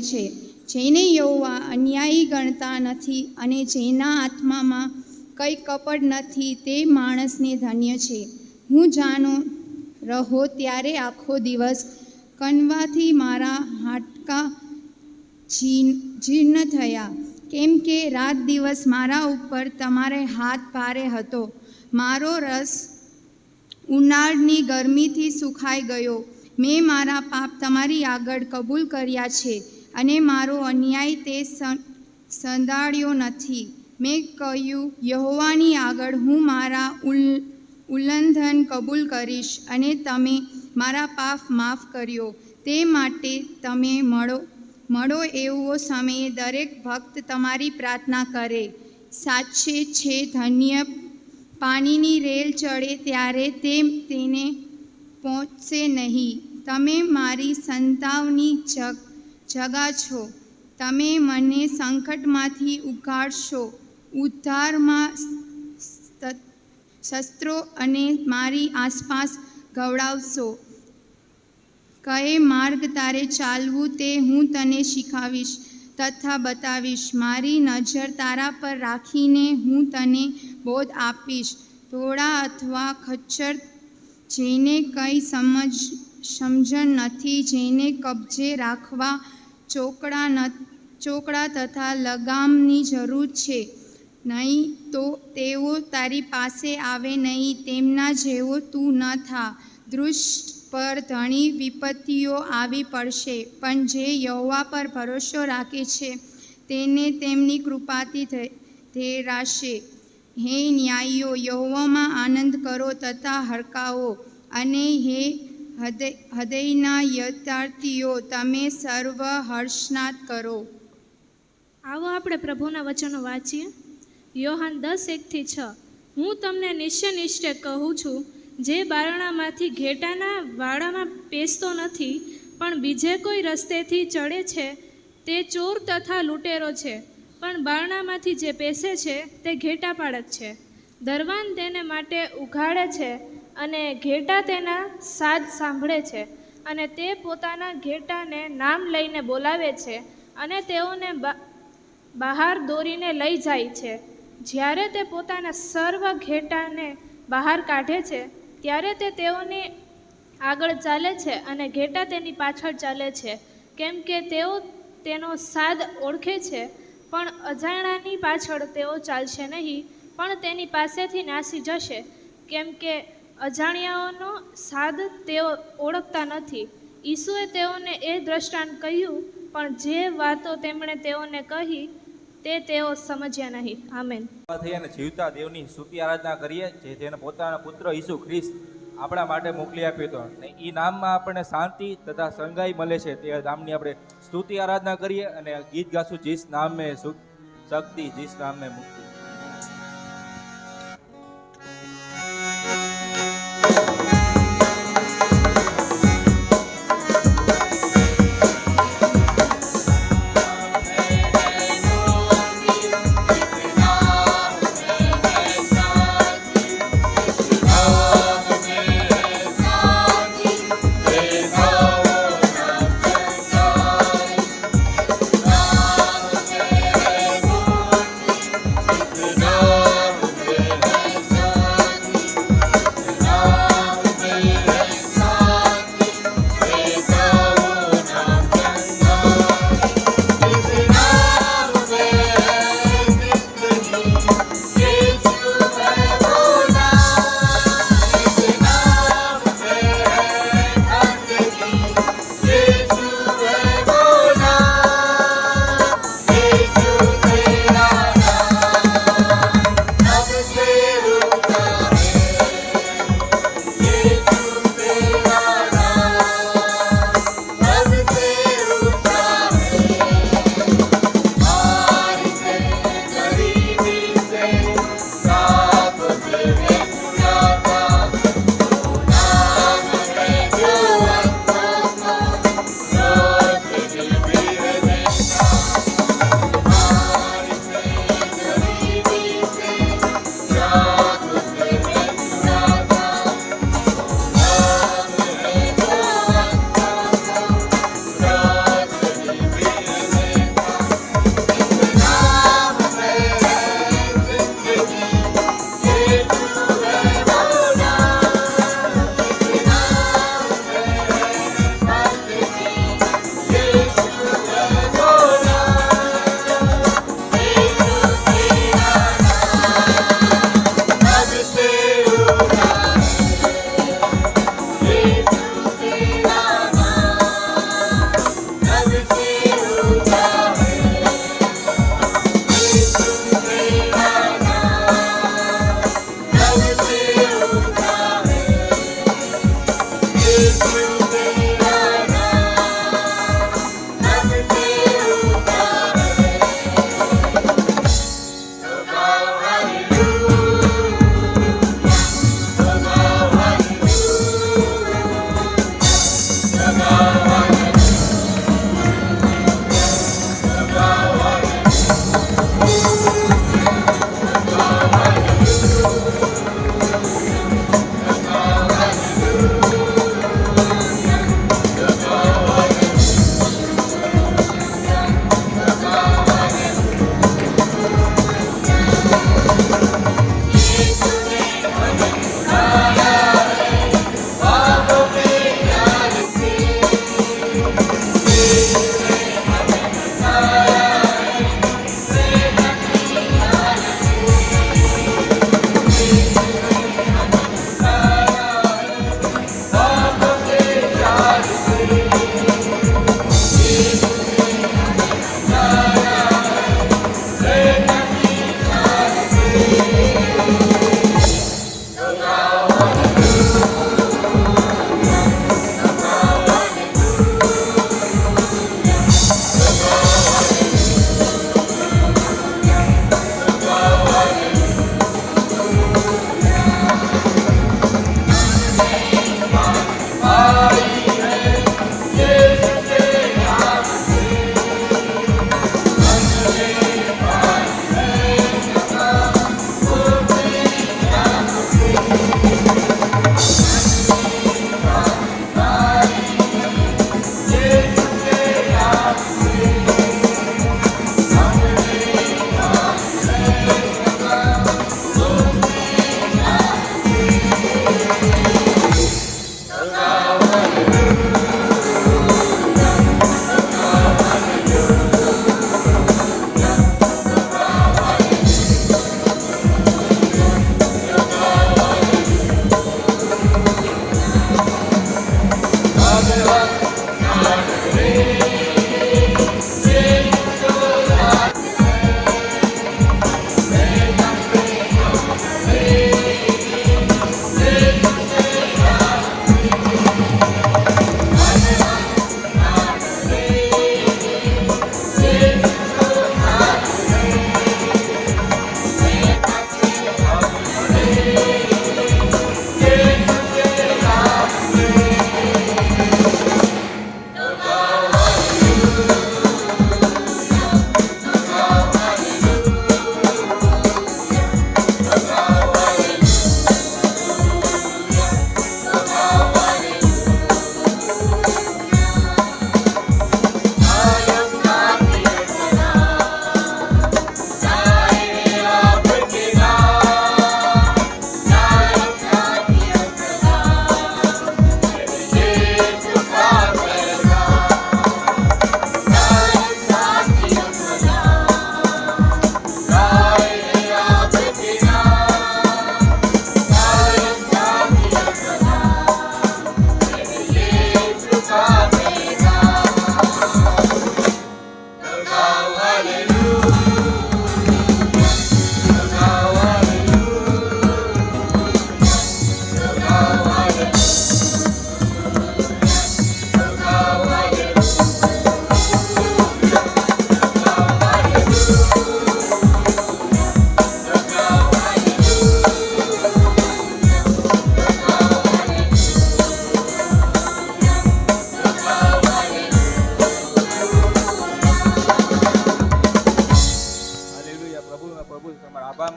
છે. જેને યહોવા અન્યાયી ગણતા નથી અને જેના આત્મામાં કંઈ કપટ નથી, તે માણસને ધન્ય છે. હું જાણો રહો ત્યારે આખો દિવસ કનવાથી મારા હાડકાં જીર્ણ થયા, કેમ કે રાત દિવસ મારા ઉપર તમારે હાથ ભારે હતો. મારો રસ ઉનાળની ગરમીથી સુખાઈ ગયો. મેં મારા પાપ તમારી આગળ કબૂલ કર્યા છે અને મારો અન્યાય તે સંધાળ્યો નથી. મેં કહ્યું, યહોવાની આગળ હું મારા ઉલ્લંઘન કબૂલ કરીશ અને તમે મારા પાપ માફ કર્યો. તે માટે તમે મળો એવો સમયે દરેક ભક્ત તમારી પ્રાર્થના કરે. સાચે છે ધન્ય પાણીની રેલ ચડે ત્યારે તે તેને પહોંચશે નહીં. તમે મારી સંતાવની જગા છો. તમે મને સંકટમાંથી ઉગાડશો. ઉદ્ધારમાં શસ્ત્રો અને મારી આસપાસ ગવડાવશો. કયે માર્ગ તારે ચાલવું તે હું તને શીખવીશ તથા બતાવીશ. મારી નજર તારા પર રાખીને હું તને બોધ આપીશ. ઘોડા અથવા ખચ્ચર, જેને કંઈ સમજણ નથી, જેને કબજે રાખવા ચોકડા તથા લગામની જરૂર છે, નહીં તો તેઓ તારી પાસે આવે નહીં. તેમના જેવો તું ન થા. દુષ્ટ પર ઘણી વિપત્તિઓ આવી પડશે, પણ જે યહોવા પર ભરોસો રાખે છે તેને તેમની કૃપાથી ધેરાશે. હે ન્યાયીઓ, યહોવામાં આનંદ કરો તથા હરખાઓ, અને હે હૃદયના યથાર્થીઓ, તમે સર્વ હર્ષનાદ કરો. આવો આપણે પ્રભુના વચનો વાંચીએ. યોહાન 10:1-6. હું તમને નિશ્ચય કહું છું, જે બારણામાંથી ઘેટાના વાડામાં પેસતો નથી, પણ બીજે કોઈ રસ્તેથી ચડે છે, તે ચોર તથા લૂંટેરો છે. પણ બારણામાંથી જે પેસે છે તે ઘેટા પાળક છે. દરવાન તેને માટે ઉઘાડે છે અને ઘેટા તેના સાદ સાંભળે છે, અને તે પોતાના ઘેટાને નામ લઈને બોલાવે છે અને તેઓને બહાર દોરીને લઈ જાય છે. જ્યારે તે પોતાના સર્વ ઘેટાને બહાર કાઢે છે, ત્યારે તે તેઓની આગળ ચાલે છે અને ઘેટા તેની પાછળ ચાલે છે, કેમ કે તેઓ તેનો સાદ ઓળખે છે. પણ અજાણાની પાછળ તેઓ ચાલશે નહીં, પણ તેની પાસેથી નાસી જશે, કેમ કે અજાણ્યાઓનો સાદ તેઓ ઓળખતા નથી. ઈસુએ તેઓને એ દ્રષ્ટાંત કહ્યું, પણ જે વાતો તેમણે તેઓને કહી તે તેઓ સમજ્યા નહીં. આમેન. થઈને જીવતા દેવની સ્તુતિ આરાધના કરીએ, જે તેને પોતાના પુત્ર ઈસુ ખ્રિસ્ત આપણા માટે મોકલી આપ્યો હતો, અને એ નામમાં આપણને શાંતિ તથા સંગાઈ મળે છે. તે નામની આપણે સ્તુતિ આરાધના કરીએ અને ગીત ગાશું, જીસ નામ મેં શક્તિ, જીસ નામ મેં મુક્તિ.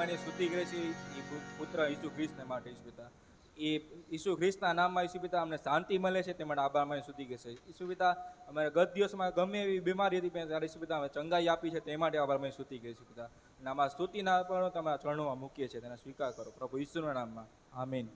માની સ્તુતિ કરે છે એ પુત્ર ઈસુ ખ્રિસ્તને માટે ઈસુ પિતા. એ ઈસુ ખ્રિસ્તના નામમાં ઈસુ પિતા અમને શાંતિ મળે છે તે માટે આભાર માની સ્તુતિ કરે છે. ઈસુ પિતા અમારે ગત દિવસમાં ગમે એવી બીમારી હતી ત્યારે ઈસુ પિતા અમે ચંગાઈ આપી છે તે માટે આભાર માની સ્તુતિ કરે છે પિતા. અને અમારા સ્તુતિના પણ તમારા ચરણોમાં મૂકીએ છીએ, તેના સ્વીકાર કરો પ્રભુ ઈસુના નામમાં. આમીન.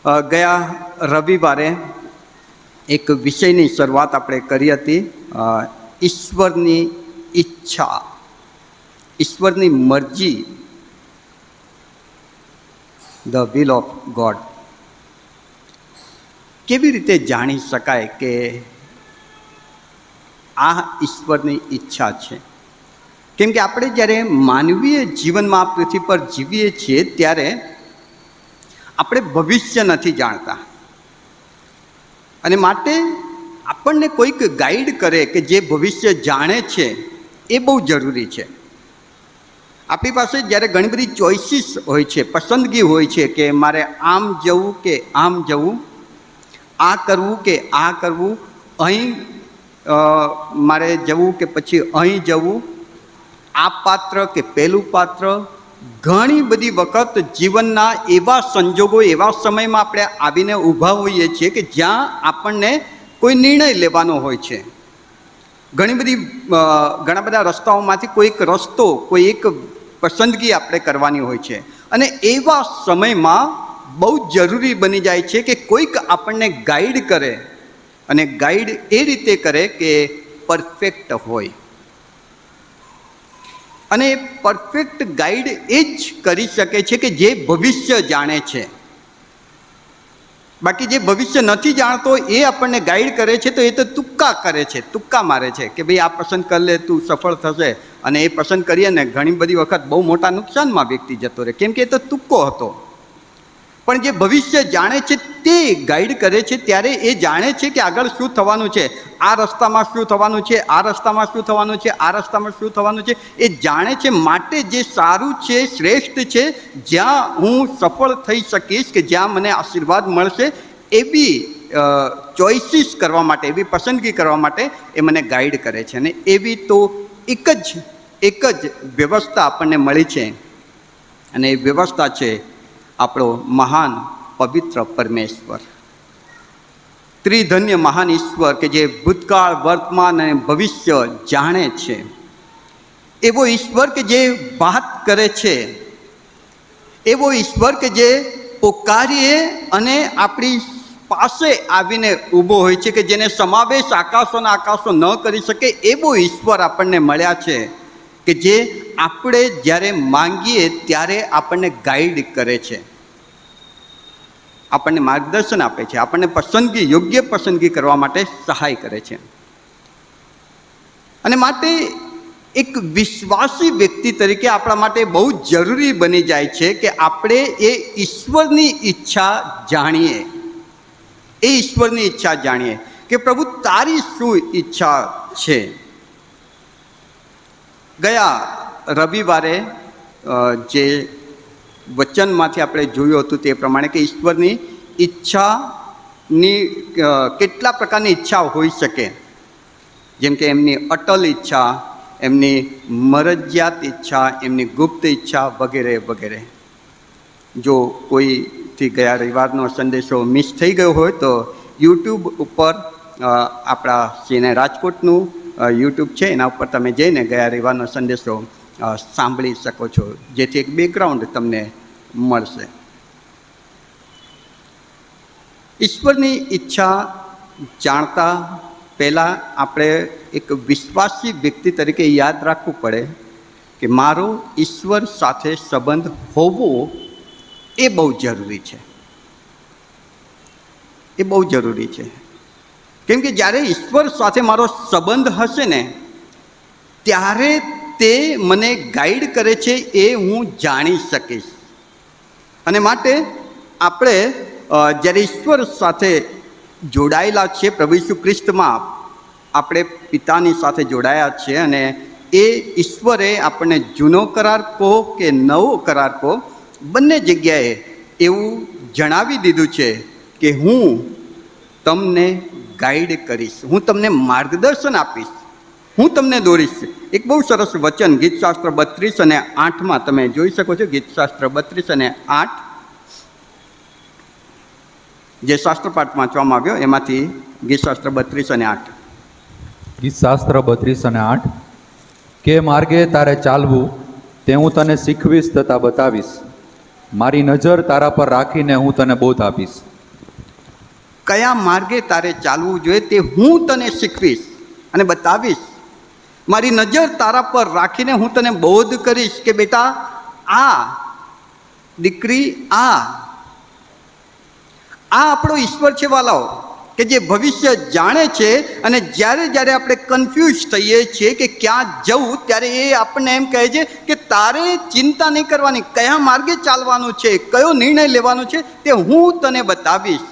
ગયા રવિવારે એક વિષયની શરૂઆત આપણે કરી હતી, ઈશ્વરની ઈચ્છા, ઈશ્વરની મરજી, ધ વિલ ઓફ ગોડ. કેવી રીતે જાણી શકાય કે આ ઈશ્વરની ઈચ્છા છે? કેમ કે આપણે જ્યારે માનવીય જીવનમાં આ પૃથ્વી પર જીવીએ છીએ ત્યારે આપણે ભવિષ્ય નથી જાણતા, અને માટે આપણને કોઈક ગાઈડ કરે કે જે ભવિષ્ય જાણે છે એ બહુ જરૂરી છે. આપણી પાસે જ્યારે ઘણી બધી ચોઇસીસ હોય છે, પસંદગી હોય છે કે મારે આમ જવું કે આમ જવું, આ કરવું કે આ કરવું, અહીં મારે જવું કે પછી અહીં જવું, આ પાત્ર કે પેલું પાત્ર. ઘણી બધી વખત જીવનના એવા સંજોગો, એવા સમયમાં આપણે આવીને ઊભા હોઈએ છીએ કે જ્યાં આપણને કોઈ નિર્ણય લેવાનો હોય છે. ઘણા બધા રસ્તાઓમાંથી કોઈક રસ્તો, કોઈ એક પસંદગી આપણે કરવાની હોય છે, અને એવા સમયમાં બહુ જરૂરી બની જાય છે કે કોઈક આપણને ગાઈડ કરે, અને ગાઈડ એ રીતે કરે કે પરફેક્ટ હોય. અને પરફેક્ટ ગાઈડ એ જ કરી શકે છે કે જે ભવિષ્ય જાણે છે. બાકી જે ભવિષ્ય નથી જાણતો એ આપણને ગાઈડ કરે છે તો એ તો તુક્કા કરે છે, તુક્કા મારે છે કે ભાઈ આ પસંદ કરી લે, તું સફળ થશે. અને એ પસંદ કરીએ ને ઘણી બધી વખત બહુ મોટા નુકસાનમાં વ્યક્તિ જતો રહે, કેમ કે એ તો તુક્કો હતો. પણ જે ભવિષ્ય જાણે છે તે ગાઈડ કરે છે ત્યારે એ જાણે છે કે આગળ શું થવાનું છે, આ રસ્તામાં શું થવાનું છે, આ રસ્તામાં શું થવાનું છે, આ રસ્તામાં શું થવાનું છે, એ જાણે છે. માટે જે સારું છે, શ્રેષ્ઠ છે, જ્યાં હું સફળ થઈ શકીશ, કે જ્યાં મને આશીર્વાદ મળશે, એવી ચોઇસીસ કરવા માટે, એવી પસંદગી કરવા માટે એ મને ગાઈડ કરે છે. અને એવી તો એક જ વ્યવસ્થા આપણને મળી છે, અને એ વ્યવસ્થા છે આપણો મહાન પવિત્ર પરમેશ્વર, ત્રિધન્ય મહાન ઈશ્વર કે જે ભૂતકાળ, વર્તમાન અને ભવિષ્ય જાણે છે. એવો ઈશ્વર કે જે વાત કરે છે, એવો ઈશ્વર કે જે પોકારીએ અને આપણી પાસે આવીને ઊભો હોય છે, કે જેને સમાવેશ આકાશોના આકાશો ન કરી શકે, એવો ઈશ્વર આપણને મળ્યા છે કે જે આપણે જ્યારે માંગીએ ત્યારે આપણને ગાઈડ કરે છે, આપણને માર્ગદર્શન આપે છે, આપણને પસંદગી, યોગ્ય પસંદગી કરવા માટે સહાય કરે છે. અને માટે એક વિશ્વાસી વ્યક્તિ તરીકે આપણા માટે બહુ જરૂરી બની જાય છે કે આપણે એ ઈશ્વરની ઈચ્છા જાણીએ, એ ઈશ્વરની ઈચ્છા જાણીએ કે પ્રભુ તારી શું ઈચ્છા છે. ગયા રવિવારે જે વચનમાંથી આપણે જોયું હતું તે પ્રમાણે કે ઈશ્વરની ઈચ્છાની કેટલા પ્રકારની ઈચ્છા હોઈ શકે, જેમ કે એમની અટલ ઈચ્છા, એમની મરજિયાત ઈચ્છા, એમની ગુપ્ત ઈચ્છા વગેરે વગેરે. જો કોઈથી ગયા રવિવારનો સંદેશો મિસ થઈ ગયો હોય તો યુટ્યુબ ઉપર આપણા સીને રાજકોટનું યુટ્યુબ છે, એના ઉપર તમે જઈને ગયા રવિવારનો સંદેશો સાંભળી શકો છો, જેથી એક બેકગ્રાઉન્ડ તમને મળશે. ઈશ્વરની ઈચ્છા જાણતા પહેલાં આપણે એક વિશ્વાસી વ્યક્તિ તરીકે યાદ રાખવું પડે કે મારો ઈશ્વર સાથે સંબંધ હોવો એ બહુ જરૂરી છે, એ બહુ જરૂરી છે. કેમ કે જ્યારે ઈશ્વર સાથે મારો સંબંધ હશે ને ત્યારે તે મને ગાઈડ કરે છે, એ હું જાણી શકીશ. અને માટે આપણે જ્યારે ઈશ્વર સાથે જોડાયેલા છીએ, પ્રભુ ઈસુ ખ્રિસ્તમાં આપણે પિતાની સાથે જોડાયા છીએ, અને એ ઈશ્વરે આપણને જૂનો કરાર કહો કે નવો કરાર કહો, બંને જગ્યાએ એવું જણાવી દીધું છે કે હું તમને ગાઈડ કરીશ, હું તમને માર્ગદર્શન આપીશ, હું તમને દોરીશ. એક બહુ સરસ વચન ગીતશાસ્ત્ર 32 અને 8 તમે જોઈ શકો છો. ગીતશાસ્ત્ર 32 અને 8 જે શાસ્ત્રપાઠ વાંચવામાં આવ્યો એમાંથી ગીતશાસ્ત્ર 32 અને 8. ગીતશાસ્ત્ર 32 અને 8. કે માર્ગે તારે ચાલવું તે હું તને શીખવીશ તથા બતાવીશ, મારી નજર તારા પર રાખીને હું તને બોધ આપીશ. કયા માર્ગે તારે ચાલવું જોઈએ તે હું તને શીખવીશ અને બતાવીશ. મારી નજર તારા પર રાખીને હું તને બોધ કરીશ કે બેટા આ દીકરી આ આપણો ઈશ્વર છે વાલાઓ, કે જે ભવિષ્ય જાણે છે. અને જ્યારે જ્યારે આપણે કન્ફ્યુઝ થઈએ છીએ કે ક્યાં જવું, ત્યારે એ આપણને એમ કહે છે કે તારે ચિંતા નહીં કરવાની, કયા માર્ગે ચાલવાનું છે, કયો નિર્ણય લેવાનો છે તે હું તને બતાવીશ.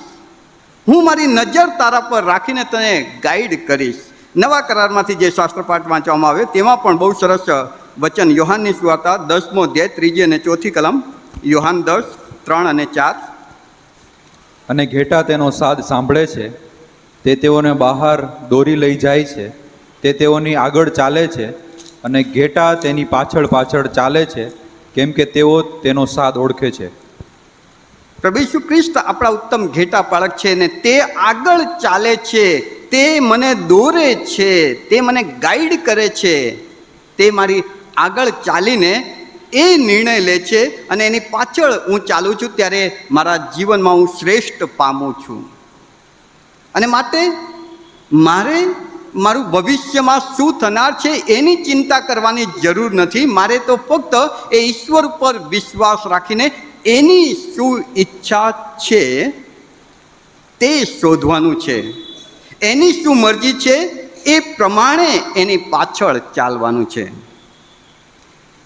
હું મારી નજર તારા પર રાખીને તને ગાઈડ કરીશ. નવા કરારમાંથી જે શાસ્ત્રપાઠ વાંચવામાં આવે તેમાં પણ બહુ સરસ વચન, યોહાનની સુવાર્તા 10મો અધ્યાય 3જી અને 4થી કલમ, યોહાન 10:3 અને 4. અને ઘેટા તેનો સાદ સાંભળે છે, તે તેઓને બહાર દોરી લઈ જાય છે, તે તેઓની આગળ ચાલે છે, અને ઘેટા તેની પાછળ પાછળ ચાલે છે, કેમ કે તેઓ તેનો સાદ ઓળખે છે. પ્રભુ ઈસુ ખ્રિસ્ત આપણા ઉત્તમ ઘેટા પાળક છે ને તે આગળ ચાલે છે, તે મને દોરે છે, તે મને ગાઈડ કરે છે, તે મારી આગળ ચાલીને એ નિર્ણય લે છે અને એની પાછળ હું ચાલું છું, ત્યારે મારા જીવનમાં હું શ્રેષ્ઠ પામું છું. અને માટે મારે મારું ભવિષ્યમાં શું થનાર છે એની ચિંતા કરવાની જરૂર નથી. મારે તો ફક્ત એ ઈશ્વર પર વિશ્વાસ રાખીને એની શું ઈચ્છા છે તે શોધવાનું છે, એની શું મરજી છે એ પ્રમાણે એની પાછળ ચાલવાનું છે,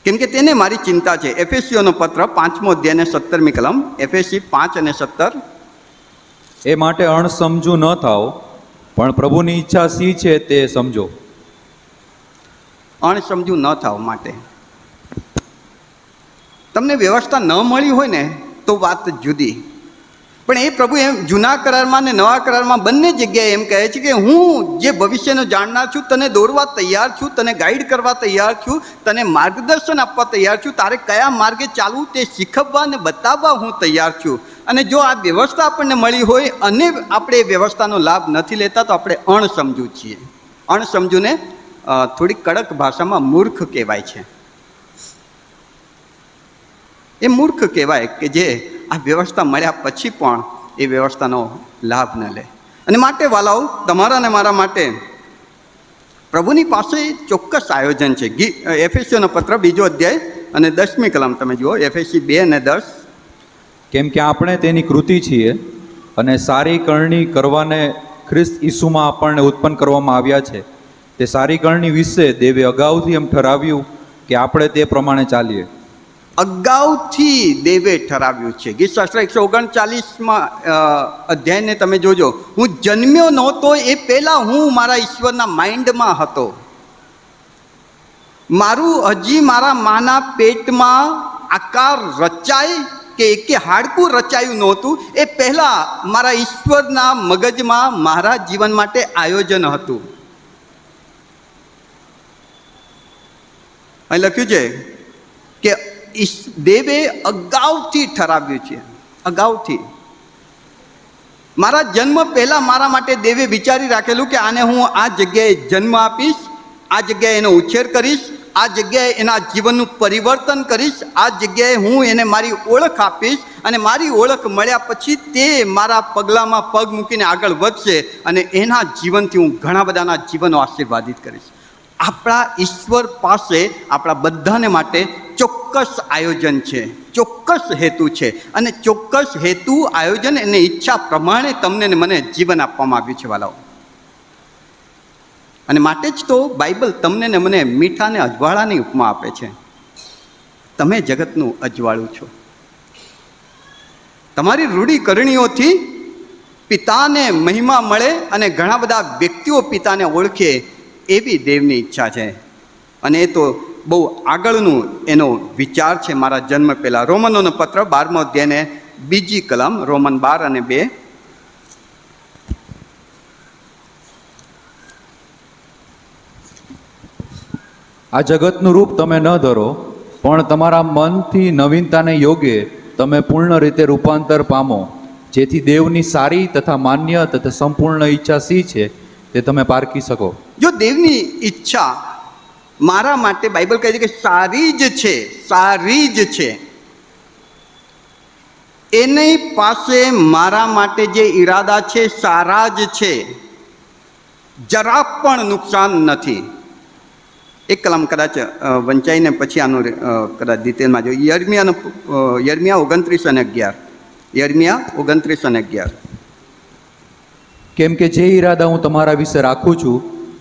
કેમ કે તેને મારી ચિંતા છે. એફેસીઓનો પત્ર 5મો અધ્યાય અને 17મી કલમ, એફએસી 5 અને 17. એ માટે અણસમજુ ન થાઓ, પણ પ્રભુની ઈચ્છા શી છે તે સમજો. અણસમજુ ન થાવ માટે તમને વ્યવસ્થા ન મળી હોય ને તો વાત જુદી, પણ એ પ્રભુ એમ જૂના કરારમાં ને નવા કરારમાં બંને જગ્યાએ એમ કહે છે કે હું જે ભવિષ્યનો જાણનાર છું, તને દોરવા તૈયાર છું, તને ગાઈડ કરવા તૈયાર છું, તને માર્ગદર્શન આપવા તૈયાર છું, તારે કયા માર્ગે ચાલવું તે શીખવવા અને બતાવવા હું તૈયાર છું. અને જો આ વ્યવસ્થા આપણને મળી હોય અને આપણે એ વ્યવસ્થાનો લાભ નથી લેતા તો આપણે અણસમજુ છીએ. અણસમજુને થોડી કડક ભાષામાં મૂર્ખ કહેવાય છે. એ મૂર્ખ કહેવાય કે જે આ વ્યવસ્થા મળ્યા પછી પણ એ વ્યવસ્થાનો લાભ ન લે. અને માટે વાલાઓ, તમારા અને મારા માટે પ્રભુની પાસે ચોક્કસ આયોજન છે. એફેસીઓનો પત્ર 2જો અધ્યાય અને 10મી કલમ તમે જુઓ, એફએસી 2 અને 10. કેમ કે આપણે તેની કૃતિ છીએ અને સારી કરણી કરવાને ખ્રિસ્ત ઈસુમાં આપણને ઉત્પન્ન કરવામાં આવ્યા છે. તે સારી કરણી વિશે દેવે અગાઉથી એમ ઠરાવ્યું કે આપણે તે પ્રમાણે ચાલીએ. અગાઉથી દેવે ઠરાવ્યું છે. ગીતશાસ્ત્ર 139માં અધ્યાયને તમે જોજો, હું જન્મ્યો નહોતો એ પહેલાં હું મારા ઈશ્વરના માઇન્ડમાં હતો. મારું હજી મારા માના પેટમાં આકાર રચાય કે એકે હાડકું રચાયું નહોતું એ પહેલાં મારા ઈશ્વરના મગજમાં મારા જીવન માટે આયોજન હતું. અહીં લખ્યું છે કે દેવે અગાઉથી ઠરાવ્યું છે. અગાઉથી મારા જન્મ પહેલાં મારા માટે દેવે વિચારી રાખેલું કે આને હું આ જગ્યાએ જન્મ આપીશ, આ જગ્યાએ એનો ઉછેર કરીશ, આ જગ્યાએ એના જીવનનું પરિવર્તન કરીશ, આ જગ્યાએ હું એને મારી ઓળખ આપીશ, અને મારી ઓળખ મળ્યા પછી તે મારા પગલામાં પગ મૂકીને આગળ વધશે અને એના જીવનથી હું ઘણા બધાના જીવનો આશીર્વાદિત કરીશ. આપણા ઈશ્વર પાસે આપણા બધાને માટે ચોક્કસ આયોજન છે, ચોક્કસ હેતુ છે, અને ચોક્કસ હેતુ, આયોજન અને ઈચ્છા પ્રમાણે તમને ને મને જીવન આપવામાં આવ્યું છે વાલાઓ. અને માટે જ તો બાઇબલ તમને ને મને મીઠા અને અજવાળાની ઉપમા આપે છે. તમે જગતનું અજવાળું છો. તમારી રૂઢિકરણીઓથી પિતાને મહિમા મળે અને ઘણા બધા વ્યક્તિઓ પિતાને ઓળખે એવી દેવની ઈચ્છા છે. અને એ તો બહુ આગળનું એનો વિચાર છે મારા જન્મ પહેલાં. રોમનોનો પત્ર 12મો અધ્યાયને 2જી કલમ, રોમન 12 અને 2. આ જગતનું રૂપ તમે ન ધરો, પણ તમારા મનથી નવીનતાને યોગ્ય તમે પૂર્ણ રીતે રૂપાંતર પામો, જેથી દેવની સારી તથા માન્ય તથા સંપૂર્ણ ઈચ્છા શી છે તે તમે પારખી શકો. જો દેવની ઈચ્છા મારા માટે બાઇબલ કહે છે કે સારી જ છે, સારી જ છે, એની પાસે મારા માટે જે ઈરાદા છે સારા જ છે, જરા પણ નુકસાન નથી. એક કલામ કદાચ વંચાઈને પછી આનું કદાચ ડિટેલમાં જોઈએ. યર્મિયા 29:11. યર્મિયા 29:11. કેમ કે જે ઈરાદા હું તમારા વિશે રાખું છું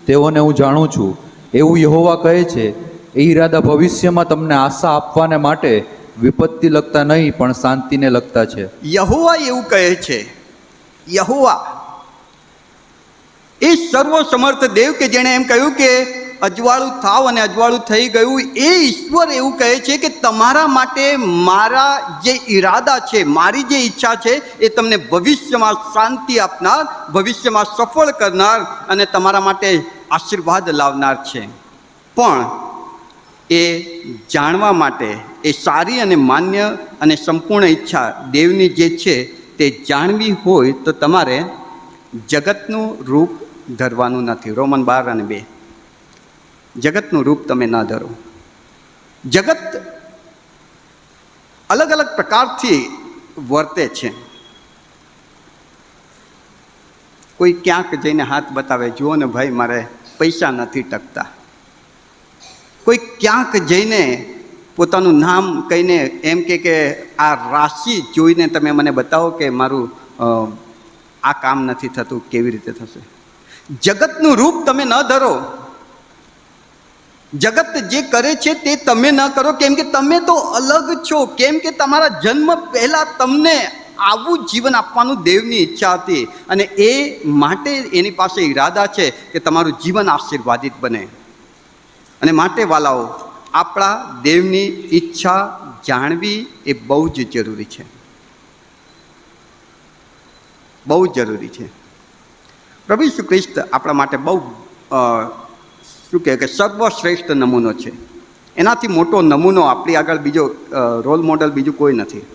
તેઓને હું જાણું છું, એવું યહોવા કહે છે. એ ઈરાદા ભવિષ્યમાં તમને આશા આપવાને માટે વિપત્તિ લગતા નહીં પણ શાંતિને લગતા છે. યહોવા એવું કહે છે. યહોવા એ સર્વસમર્થ દેવ કે જેણે એમ કહ્યું કે અજવાળું થાવ અને અજવાળું થઈ ગયું, એ ઈશ્વર એવું કહે છે કે તમારા માટે મારા જે ઈરાદા છે, મારી જે ઈચ્છા છે એ તમને ભવિષ્યમાં શાંતિ આપનાર, ભવિષ્યમાં સફળ કરનાર અને તમારા માટે આશીર્વાદ લાવનાર છે. પણ એ જાણવા માટે એ સારી અને માન્ય અને સંપૂર્ણ ઈચ્છા દેવની જે છે તે જાણવી હોય તો તમારે જગતનું રૂપ ધરવાનું નથી. રોમન 12:2. જગતનું રૂપ તમે ન ધરો. જગત અલગ અલગ પ્રકારથી વર્તે છે. કોઈ ક્યાંક જઈને હાથ બતાવે, જુઓ ને ભાઈ મારે પૈસા નથી ટકતા. કોઈ ક્યાંક જઈને પોતાનું નામ કહીને એમ કે આ રાશિ જોઈને તમે મને બતાવો કે મારું આ કામ નથી થતું, કેવી રીતે થશે. જગતનું રૂપ તમે ન ધરો. જગત જે કરે છે તે તમે ન કરો, કેમ કે તમે તો અલગ છો. કેમ કે તમારા જન્મ પહેલા તમને આવું જીવન આપવાનું દેવની ઈચ્છા હતી અને એ માટે એની પાસે ઈરાદા છે કે તમારું જીવન આશીર્વાદિત બને. અને માટે વાલાઓ, આપણા દેવની ઈચ્છા જાણવી એ બહુ જ જરૂરી છે, બહુ જરૂરી છે. પ્રભુ ઈસુ ખ્રિસ્ત આપણા માટે બહુ શું કહે કે સર્વશ્રેષ્ઠ નમૂનો છે. એનાથી મોટો નમૂનો આપણી આગળ બીજો રોલ મોડલ બીજું કોઈ નથી.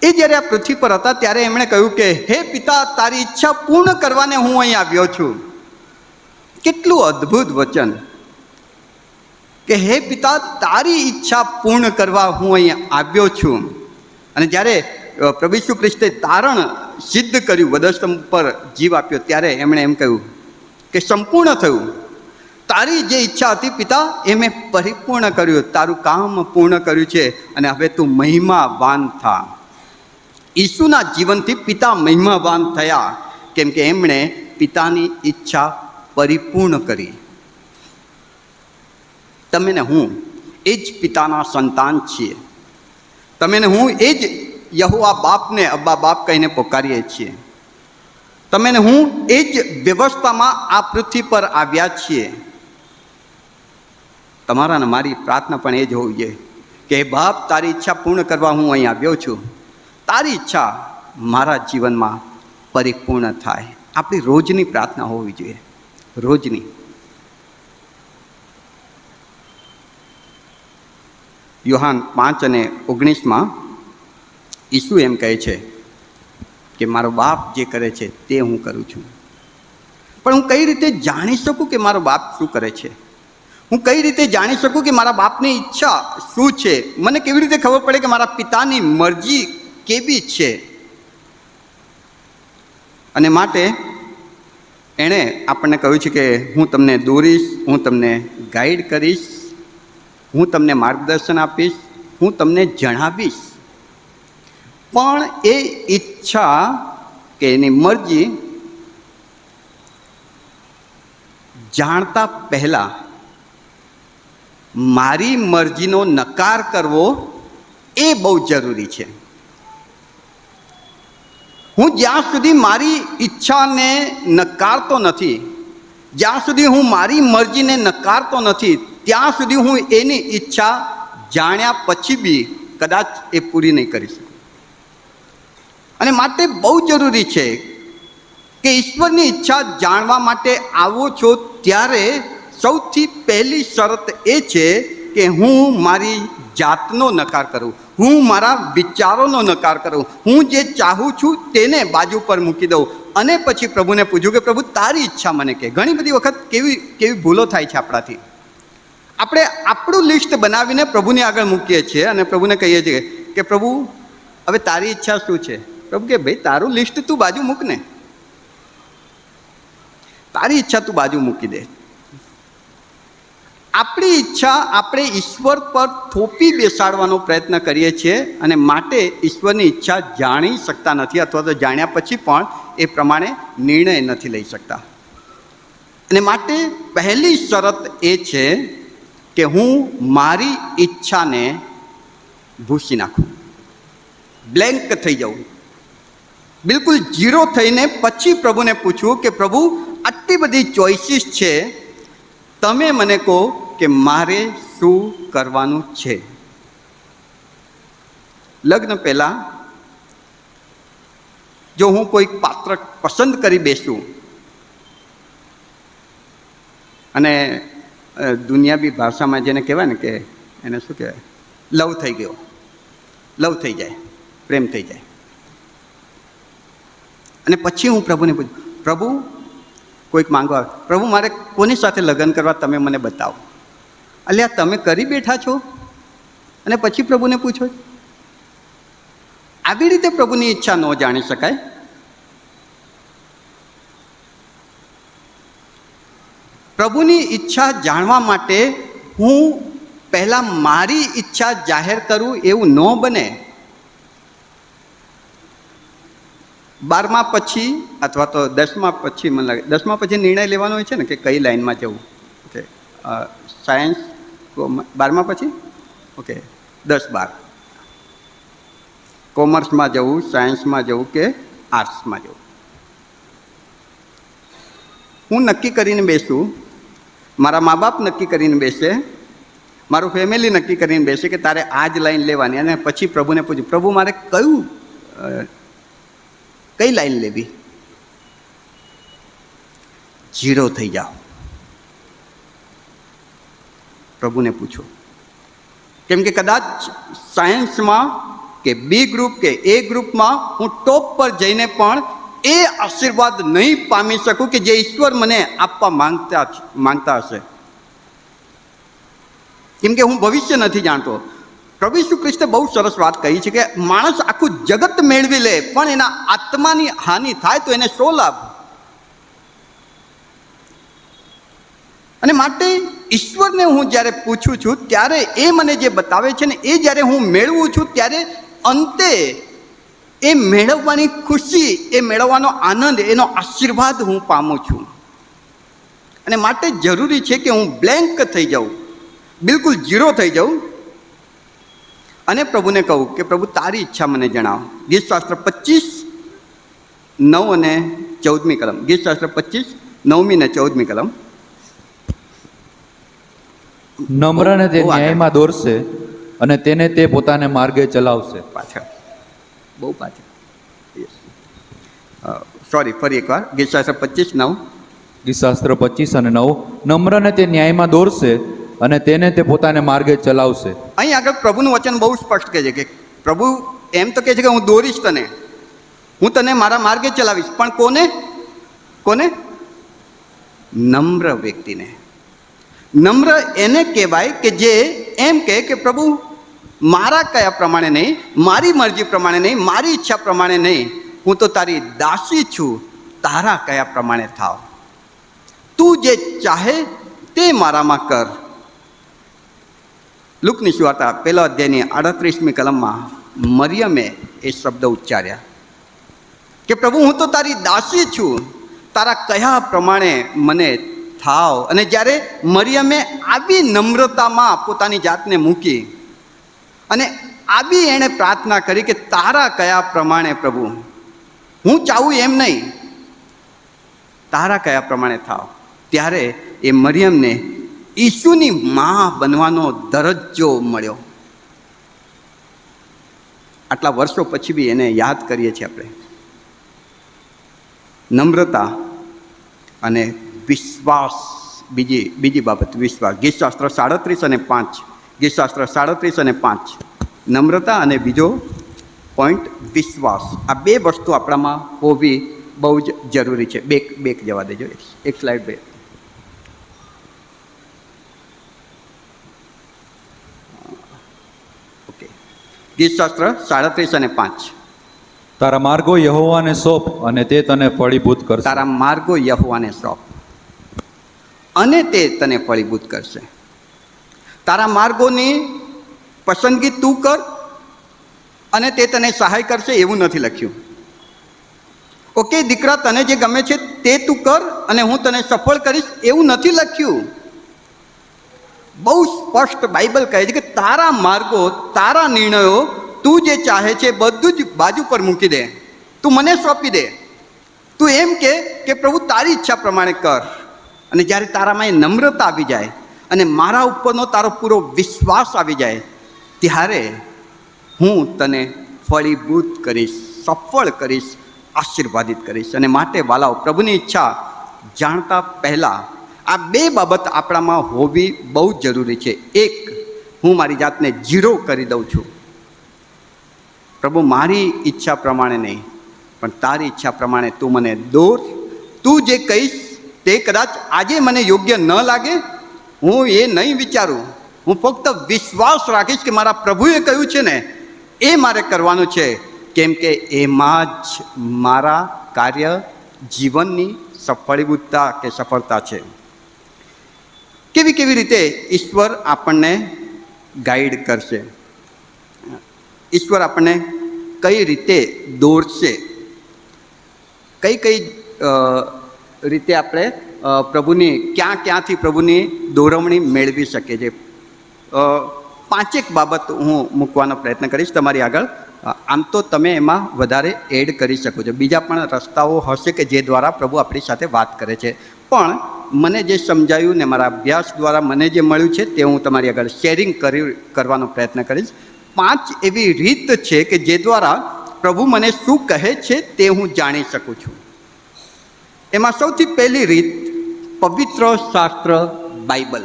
એ જ્યારે આ પૃથ્વી પર હતા ત્યારે એમણે કહ્યું કે હે પિતા, તારી ઈચ્છા પૂર્ણ કરવાને હું અહીં આવ્યો છું. કેટલું અદ્ભુત વચન કે હે પિતા, તારી ઈચ્છા પૂર્ણ કરવા હું અહીં આવ્યો છું. અને જ્યારે પ્રભુ ઈસુ ખ્રિસ્તે તારણ સિદ્ધ કર્યું, વધસ્તંભ પર જીવ આપ્યો, ત્યારે એમણે એમ કહ્યું કે સંપૂર્ણ થયું. તારી જે ઈચ્છા હતી પિતા એ મેં પરિપૂર્ણ કર્યું, તારું કામ પૂર્ણ કર્યું છે અને હવે તું મહિમાવાન થા. ઈસુના જીવનથી પિતા મહિમાવાન થયા, કેમ કે એમણે પિતાની ઈચ્છા પરિપૂર્ણ કરી. તમે ને હું એ જ પિતાના સંતાન છીએ. તમે ને હું એ જ યહોવા બાપને અબ્બા બાપ કહીને પોકારીએ છીએ. તમે ને હું એ જ વ્યવસ્થામાં આ પૃથ્વી પર આવ્યા છીએ. તમારા ને મારી પ્રાર્થના પણ એ જ હોવી જોઈએ કે બાપ, તારી ઈચ્છા પૂર્ણ કરવા હું અહીં આવ્યો છું. તારી ઈચ્છા મારા જીવનમાં પરિપૂર્ણ થાય. આપણી રોજની પ્રાર્થના હોવી જોઈએ, રોજની. યોહાન 5:19 ઈસુ એમ કહે છે કે મારો બાપ જે કરે છે તે હું કરું છું. પણ હું કઈ રીતે જાણી શકું કે મારો બાપ શું કરે છે? હું કઈ રીતે જાણી શકું કે મારા બાપની ઈચ્છા શું છે? મને કેવી રીતે ખબર પડે કે મારા પિતાની મરજી કેવી છે? અને માટે એણે આપણને કહ્યું છે કે હું તમને દોરીશ, હું તમને ગાઈડ કરીશ, હું તમને માર્ગદર્શન આપીશ, હું તમને જણાવીશ. પણ એ ઈચ્છા કે એની મરજી જાણતા પહેલા મારી મરજીનો નકાર કરવો એ બહુ જરૂરી છે. હું જ્યાં સુધી મારી ઈચ્છાને નકારતો નથી, જ્યાં સુધી હું મારી મરજીને નકારતો નથી, ત્યાં સુધી હું એની ઈચ્છા જાણ્યા પછી બી કદાચ એ પૂરી નહીં કરી શકું. અને માટે બહુ જરૂરી છે કે ઈશ્વરની ઈચ્છા જાણવા માટે આવો છો ત્યારે સૌથી પહેલી શરત એ છે કે હું મારી જાતનો નકાર કરું, હું મારા વિચારોનો નકાર કરું, હું જે ચાહું છું તેને બાજુ પર મૂકી દઉં અને પછી પ્રભુને પૂછું કે પ્રભુ તારી ઈચ્છા મને કહે. ઘણી બધી વખત કેવી ભૂલો થાય છે આપણાથી. આપણે આપણું લિસ્ટ બનાવીને પ્રભુની આગળ મૂકીએ છીએ અને પ્રભુને કહીએ છીએ કે પ્રભુ હવે તારી ઈચ્છા શું છે? પ્રભુ કે ભાઈ તારું લિસ્ટ તું બાજુ મૂક ને, તારી ઈચ્છા તું બાજુ મૂકી દે. આપણી ઈચ્છા આપણે ઈશ્વર પર થોપી બેસાડવાનો પ્રયત્ન કરીએ છીએ અને માટે ઈશ્વરની ઈચ્છા જાણી શકતા નથી, અથવા તો જાણ્યા પછી પણ એ પ્રમાણે નિર્ણય નથી લઈ શકતા. અને માટે પહેલી શરત એ છે કે હું મારી ઈચ્છાને ભૂસી નાખું, બ્લેન્ક થઈ જાઉં, બિલકુલ ઝીરો થઈને પછી પ્રભુને પૂછવું કે પ્રભુ આટલી બધી ચોઇસીસ છે, તમે મને કહો કે મારે શું કરવાનું છે. લગ્ન પહેલાં જો હું કોઈ પાત્ર પસંદ કરી બેસું અને દુનિયાવી ભાષામાં જેને કહેવાય ને કે એને શું કહેવાય, લવ થઈ ગયો, લવ થઈ જાય, પ્રેમ થઈ જાય, અને પછી હું પ્રભુને પૂછું, પ્રભુ કોઈક માંગવા, પ્રભુ મારે કોની સાથે લગ્ન કરવા તમે મને બતાવો. અલ્યા તમે કરી બેઠા છો અને પછી પ્રભુને પૂછો. આવી રીતે પ્રભુની ઈચ્છા ન જાણી શકાય. પ્રભુની ઈચ્છા જાણવા માટે હું પહેલાં મારી ઈચ્છા જાહેર કરું એવું ન બને. 12મા પછી અથવા તો 10મા પછી, મને લાગે 10મા પછી નિર્ણય લેવાનો હોય છે ને કે કઈ લાઈનમાં જવું. ઓકે, સાયન્સ 12મા પછી, ઓકે 10-12 કોમર્સમાં જવું, સાયન્સમાં જવું કે આર્ટ્સમાં જવું. હું નક્કી કરીને બેસું, મારા મા બાપ નક્કી કરીને બેસે, મારું ફેમિલી નક્કી કરીને બેસે કે તારે આ જ લાઈન લેવાની, અને પછી પ્રભુને પૂછ્યું પ્રભુ મારે કઈ લાઈન લેવી. ઝીરો થઈ જાઓ, પ્રભુને પૂછો. કેમ કે કદાચ સાયન્સમાં કે બી ગ્રુપ કે એ ગ્રુપમાં હું ટોપ પર જઈને પણ એ આશીર્વાદ નહીં પામી શકું કે જે ઈશ્વર મને આપવા માંગતા હશે. કેમ કે હું ભવિષ્ય નથી જાણતો. પ્રભુ ઈસુ ખ્રિસ્તે બહુ સરસ વાત કહી છે કે માણસ આખું જગત મેળવી લે પણ એના આત્માની હાનિ થાય તો એને શો લાભ. અને માટે ઈશ્વરને હું જ્યારે પૂછું છું ત્યારે એ મને જે બતાવે છે ને એ જ્યારે હું મેળવું છું ત્યારે અંતે એ મેળવવાની ખુશી, એ મેળવવાનો આનંદ, એનો આશીર્વાદ હું પામું છું. અને માટે જરૂરી છે કે હું બ્લેન્ક થઈ જાઉં, બિલકુલ ઝીરો થઈ જાઉં અને પ્રભુને કહું કે પ્રભુ તારી ઈચ્છા મને જણાવો. ગીતશાસ્ત્ર 25:9 અને 14મી કલમ. ગીતશાસ્ત્ર 25:9 અને 14મી કલમ. નમ્રને તે ન્યાયમાં દોરશે અને તેને તે પોતાને માર્ગે ચલાવશે. પાછળ બહુ પાછળ, સોરી, ફરી એકવાર. ગીતશાસ્ત્ર 25:9. ગીતશાસ્ત્ર 25:9. નમ્રને તે ન્યાયમાં દોરશે અને તેને તે પોતાને માર્ગે ચલાવશે. અહીં આગળ પ્રભુનું વચન બહુ સ્પષ્ટ કહે છે કે પ્રભુ એમ તો કહે છે કે હું દોરીશ તને, હું તને મારા માર્ગે ચલાવીશ, પણ કોને? કોને? નમ્ર વ્યક્તિને. નમ્ર એને કહેવાય કે જે એમ કહે કે પ્રભુ મારા કયા પ્રમાણે નહીં, મારી મરજી પ્રમાણે નહીં, મારી ઈચ્છા પ્રમાણે નહીં, હું તો તારી દાસી છું, તારા કયા પ્રમાણે થાવ, તું જે ચાહે તે મારામાં કર. લુકની સુવાર્તા 1 અધ્યાયની 38મી કલમમાં મરિયમે એ શબ્દ ઉચ્ચાર્યા કે પ્રભુ હું તો તારી દાસી છું, તારા કયા પ્રમાણે મને થાવ. અને જ્યારે મરિયમે આવી નમ્રતામાં પોતાની જાતને મૂકી અને આવી એણે પ્રાર્થના કરી કે તારા કયા પ્રમાણે પ્રભુ, હું ચાહું એમ નહીં, તારા કયા પ્રમાણે થાવ, ત્યારે એ મરિયમને ઈસુની માં બનવાનો દરજ્જો મળ્યો. આટલા વર્ષો પછી બી એને યાદ કરીએ છીએ આપણે. નમ્રતા અને વિશ્વાસ, બીજી બાબત વિશ્વાસ. ગીતશાસ્ત્ર 37 અને 5. ગીતશાસ્ત્ર 37 અને 5. નમ્રતા અને બીજો પોઈન્ટ વિશ્વાસ. આ બે વસ્તુ આપણામાં હોવી બહુ જ જરૂરી છે. બેક જવા દેજો, એક સ્લાઇડ બે. ગીતશાસ્ત્ર 37 અને 5. તારા માર્ગો યહોવાને સોંપ અને તે તને ફળીભૂત કરશે. તારા માર્ગો યહોવાને સોંપ અને તે તને ફળીભૂત કરશે. તારા માર્ગોની પસંદગી તું કર અને તે તને સહાય કરશે એવું નથી લખ્યું. ઓકે દીકરા, તને જે ગમે છે તે તું કર અને હું તને સફળ કરીશ એવું નથી લખ્યું. બહુ સ્પષ્ટ બાઇબલ કહે છે કે તારા માર્ગો, તારા નિર્ણયો, તું જે ચાહે છે બધું જ બાજુ પર મૂકી દે, તું મને સોંપી દે. તું એમ કે પ્રભુ તારી ઈચ્છા પ્રમાણે કર. અને જ્યારે તારામાં એ નમ્રતા આવી જાય અને મારા ઉપરનો તારો પૂરો વિશ્વાસ આવી જાય, ત્યારે હું તને ફળીભૂત કરીશ, સફળ કરીશ, આશીર્વાદિત કરીશ. અને માટે વાલાઓ, પ્રભુની ઈચ્છા જાણતા પહેલાં આ બે બાબત આપણામાં હોવી બહુ જરૂરી છે. એક, હું મારી જાતને 0 કરી દઉં છું. પ્રભુ, મારી ઈચ્છા પ્રમાણે નહીં પણ તારી ઈચ્છા પ્રમાણે તું મને દોર. તું જે કહીશ તે કદાચ આજે મને યોગ્ય ન લાગે, હું એ નહીં વિચારું. હું ફક્ત વિશ્વાસ રાખીશ કે મારા પ્રભુએ કહ્યું છે ને એ મારે કરવાનું છે, કેમ કે એમાં જ મારા કાર્ય જીવનની સફળીભૂતતા કે સફળતા છે. કેવી રીતે ઈશ્વર આપણને ગાઈડ કરશે, ઈશ્વર આપણને કઈ રીતે દોરશે, કઈ રીતે આપણે પ્રભુની ક્યાંથી પ્રભુની દોરવણી મેળવી શકીએ છીએ. 5 બાબત હું મૂકવાનો પ્રયત્ન કરીશ તમારી આગળ. આમ તો તમે એમાં વધારે એડ કરી શકો છો, બીજા પણ રસ્તાઓ હશે કે જે દ્વારા પ્રભુ આપણી સાથે વાત કરે છે. પણ મને જે સમજાયું ને મારા અભ્યાસ દ્વારા મને જે મળ્યું છે તે હું તમારી આગળ શેરિંગ કરવાનો પ્રયત્ન કરીશ. 5 એવી રીત છે કે જે દ્વારા પ્રભુ મને શું કહે છે તે હું જાણી શકું છું. એમાં સૌથી પહેલી રીત પવિત્ર શાસ્ત્ર બાઇબલ.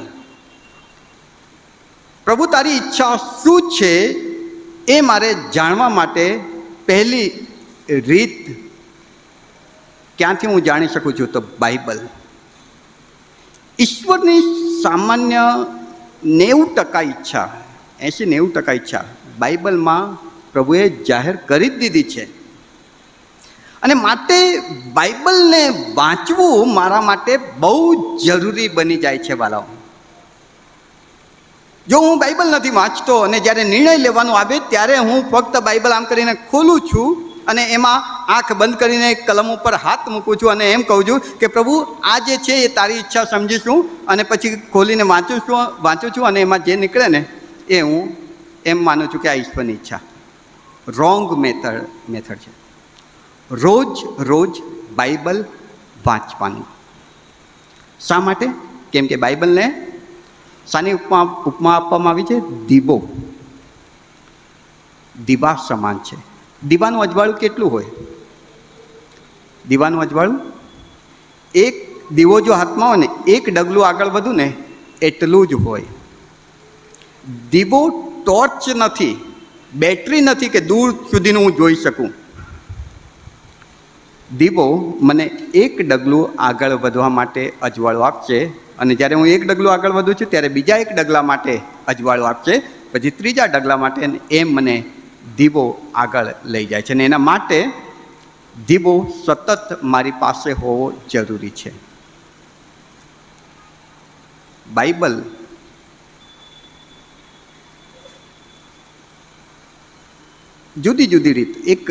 પ્રભુ તારી ઈચ્છા શું છે એ મારે જાણવા માટે પહેલી રીત ક્યાંથી હું જાણી શકું છું તો બાઇબલ. ઈશ્વરની સામાન્ય 90% ઈચ્છા, 80-90% ઈચ્છા બાઇબલમાં પ્રભુએ જાહેર કરી જ દીધી છે. અને માટે બાઇબલને વાંચવું મારા માટે બહુ જરૂરી બની જાય છે વાલાઓ. જો હું બાઇબલ નથી વાંચતો અને જ્યારે નિર્ણય લેવાનો આવે ત્યારે હું ફક્ત બાઇબલ આમ કરીને ખોલું છું અને એમાં આંખ બંધ કરીને કલમ ઉપર હાથ મૂકું છું અને એમ કહું છું કે પ્રભુ આ જે છે એ તારી ઈચ્છા સમજીશું, અને પછી ખોલીને વાંચું છું અને એમાં જે નીકળે ને એ હું એમ માનું છું કે આ ઈશ્વરની ઈચ્છા. રોંગ મેથડ છે. રોજ બાઇબલ વાંચવાનું. શા માટે? કેમ કે બાઇબલને શાની ઉપમા આપવામાં આવી છે? દીવો, દીવા સમાન છે. દીવાનું અજવાળું કેટલું હોય? દીવાનું અજવાળું એક દીવો જો હાથમાં હોય ને, એક ડગલું આગળ વધું ને એટલું જ હોય. દીવો ટોર્ચ નથી, બેટરી નથી કે દૂર સુધીનું હું જોઈ શકું. દીવો મને એક ડગલું આગળ વધવા માટે અજવાળું આપશે, અને જ્યારે હું એક ડગલું આગળ વધું છું ત્યારે બીજા એક ડગલા માટે અજવાળું આપશે, પછી ત્રીજા ડગલા માટે, એમ મને દીવો આગળ લઈ જાય છે. અને એના માટે દીવો સતત મારી પાસે હોવો જરૂરી છે. બાઇબલ જુદી રીત. એક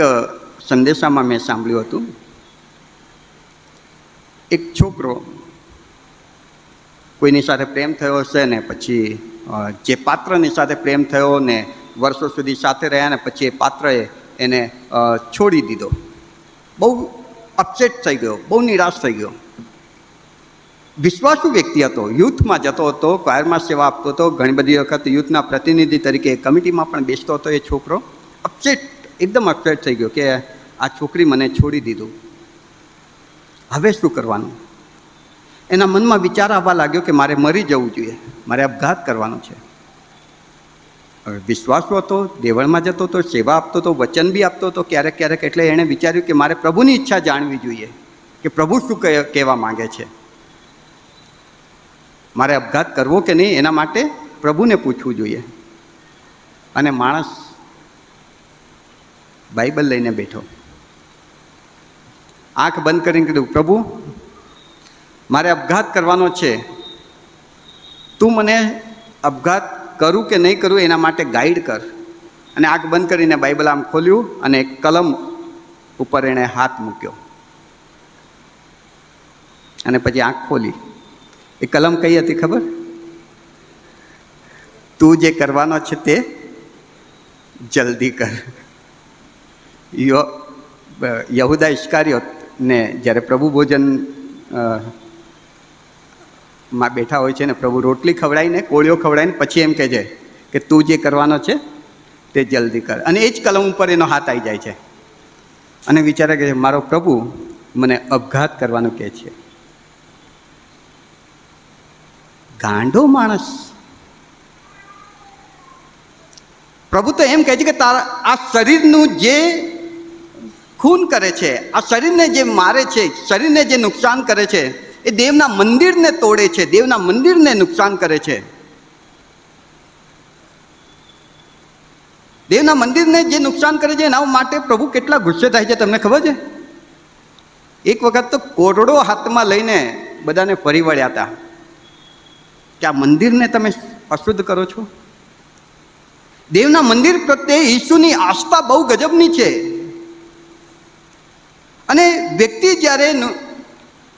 સંદેશામાં મેં સાંભળ્યું હતું, એક છોકરો કોઈની સાથે પ્રેમ થયો હશે ને પછી જે પાત્રની સાથે પ્રેમ થયો ને વર્ષો સુધી સાથે રહ્યા ને પછી એ પાત્રએ એને છોડી દીધો. બહુ અપસેટ થઈ ગયો, બહુ નિરાશ થઈ ગયો. વિશ્વાસુ વ્યક્તિ હતો, યુથમાં જતો હતો, ક્વાયરમાં સેવા આપતો હતો, ઘણી બધી વખત યુથના પ્રતિનિધિ તરીકે કમિટીમાં પણ બેસતો હતો. એ છોકરો એકદમ અપસેટ થઈ ગયો કે આ છોકરી મને છોડી દીધું, હવે શું કરવાનું? એના મનમાં વિચાર આવવા લાગ્યો કે મારે મરી જવું જોઈએ, મારે આપઘાત કરવાનો છે. હવે વિશ્વાસુ હતો, દેવળમાં જતો હતો, સેવા આપતો હતો, વચન બી આપતો હતો ક્યારેક. એટલે એણે વિચાર્યું કે મારે પ્રભુની ઈચ્છા જાણવી જોઈએ કે પ્રભુ શું કહેવા માંગે છે. મારે આપઘાત કરવો કે નહીં એના માટે પ્રભુને પૂછવું જોઈએ. અને માણસ બાઇબલ લઈને બેઠો, આંખ બંધ કરીને કીધું, પ્રભુ મારે અપઘાત કરવાનો છે, તું મને અપઘાત કરું કે નહીં કરું એના માટે ગાઈડ કર. અને આંખ બંધ કરીને બાઇબલ આમ ખોલ્યું અને એક કલમ ઉપર એણે હાથ મૂક્યો અને પછી આંખ ખોલી. એ કલમ કઈ હતી ખબર? તું જે કરવાનો છે તે જલ્દી કર. યહૂદા ઇસ્કારિયોતને જ્યારે પ્રભુ ભોજન માં બેઠા હોય છે ને, પ્રભુ રોટલી ખવડાવીને કોળીઓ ખવડાવીને પછી એમ કહે છે કે તું જે કરવાનો છે તે જલ્દી કર. અને એ જ કલમ ઉપર એનો હાથ આવી જાય છે અને વિચારે કે મારો પ્રભુ મને અપઘાત કરવાનું કહે છે. ગાંડો માણસ. પ્રભુ તો એમ કહે છે કે તારા આ શરીરનું જે ખૂન કરે છે, આ શરીરને જે મારે છે, શરીરને જે નુકસાન કરે છે, એ દેવના મંદિરને તોડે છે, દેવના મંદિરને નુકસાન કરે છે. દેવના મંદિરને જે નુકસાન કરે છે એના માટે પ્રભુ કેટલા ગુસ્સે થાય છે તમને ખબર છે? એક વખત તો કોરડો હાથમાં લઈને બધાને ફરી વળ્યા હતા કે આ મંદિરને તમે અશુદ્ધ કરો છો. દેવના મંદિર પ્રત્યે ઈસુની આસ્થા બહુ ગજબની છે. અને વ્યક્તિ જ્યારે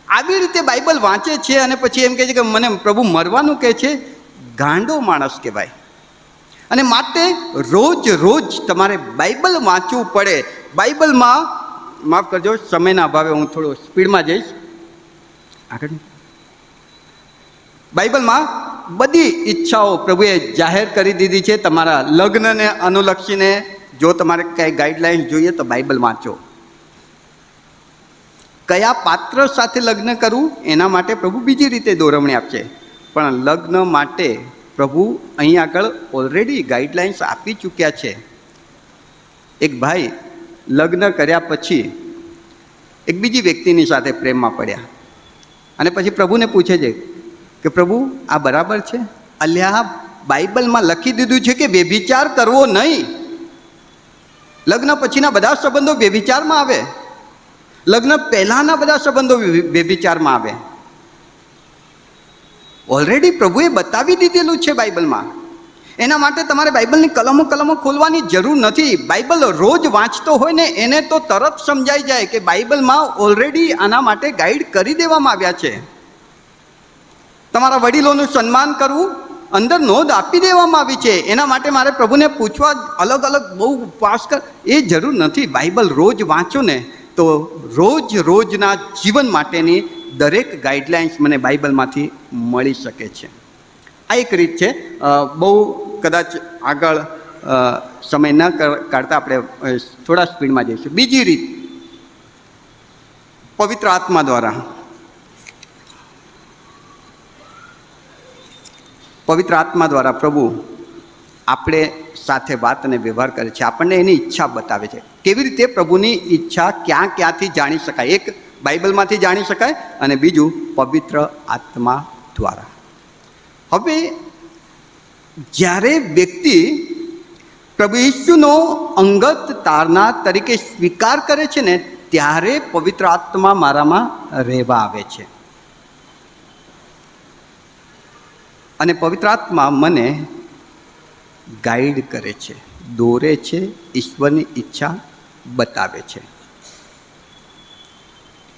આવી રીતે બાઇબલ વાંચે છે અને પછી એમ કહે છે કે મને પ્રભુ મરવાનું કહે છે, ગાંડો માણસ કહેવાય. અને માટે રોજ રોજ તમારે બાઇબલ વાંચવું પડે. બાઇબલમાં, માફ કરજો સમયના અભાવે હું થોડો સ્પીડમાં જઈશ આગળ. બાઇબલમાં બધી ઈચ્છાઓ પ્રભુએ જાહેર કરી દીધી છે. તમારા લગ્નને અનુલક્ષીને જો તમારે કંઈ ગાઈડલાઇન્સ જોઈએ તો બાઇબલ વાંચો. કયા પાત્ર સાથે લગ્ન કરવું એના માટે પ્રભુ બીજી રીતે દોરવણી આપશે, પણ લગ્ન માટે પ્રભુ અહીં આગળ ઓલરેડી ગાઈડલાઇન્સ આપી ચૂક્યા છે. એક ભાઈ લગ્ન કર્યા પછી એક બીજી વ્યક્તિની સાથે પ્રેમમાં પડ્યા અને પછી પ્રભુને પૂછે છે કે પ્રભુ આ બરાબર છે? અલ્યા બાઇબલમાં લખી દીધું છે કે વ્યભિચાર કરવો નહીં. લગ્ન પછીના બધા સંબંધો વ્યભિચારમાં આવે, લગ્ન પહેલાંના બધા સંબંધો વ્યભિચારમાં આવે. ઓલરેડી પ્રભુએ બતાવી દીધેલું છે બાઇબલમાં. એના માટે તમારે બાઇબલની કલમો ખોલવાની જરૂર નથી. બાઇબલ રોજ વાંચતો હોય ને એને તો તરત સમજાઈ જાય કે બાઇબલમાં ઓલરેડી આના માટે ગાઈડ કરી દેવામાં આવ્યા છે. તમારા વડીલોનું સન્માન કરવું અંદર નોંધ આપી દેવામાં આવી છે. એના માટે મારે પ્રભુને પૂછવા અલગ અલગ બહુ ઉપવાસ કર એ જરૂર નથી. બાઇબલ રોજ વાંચો ને તો રોજના જીવન માટેની દરેક ગાઈડલાઇન્સ મને બાઇબલમાંથી મળી શકે છે. આ એક રીત છે. બહુ કદાચ આગળ સમય ન કાઢતા આપણે થોડા સ્પીડમાં જઈશું. બીજી રીત, પવિત્ર આત્મા દ્વારા. પવિત્ર આત્મા દ્વારા પ્રભુ આપણે સાથે વાત અને વ્યવહાર કરે છે, આપણને એની ઈચ્છા બતાવે છે. કેવી રીતે પ્રભુની ઈચ્છા ક્યાંથી જાણી શકાય? એક બાઇબલમાંથી જાણી શકાય અને બીજું પવિત્ર આત્મા દ્વારા. હવે જ્યારે વ્યક્તિ પ્રભુ ઈસુનો અંગત તારનાર તરીકે સ્વીકાર કરે છે ને ત્યારે પવિત્ર આત્મા મારામાં રહેવા આવે છે. અને પવિત્ર આત્મા મને ગાઈડ કરે છે, દોરે છે, ઈશ્વરની ઈચ્છા બતાવે છે.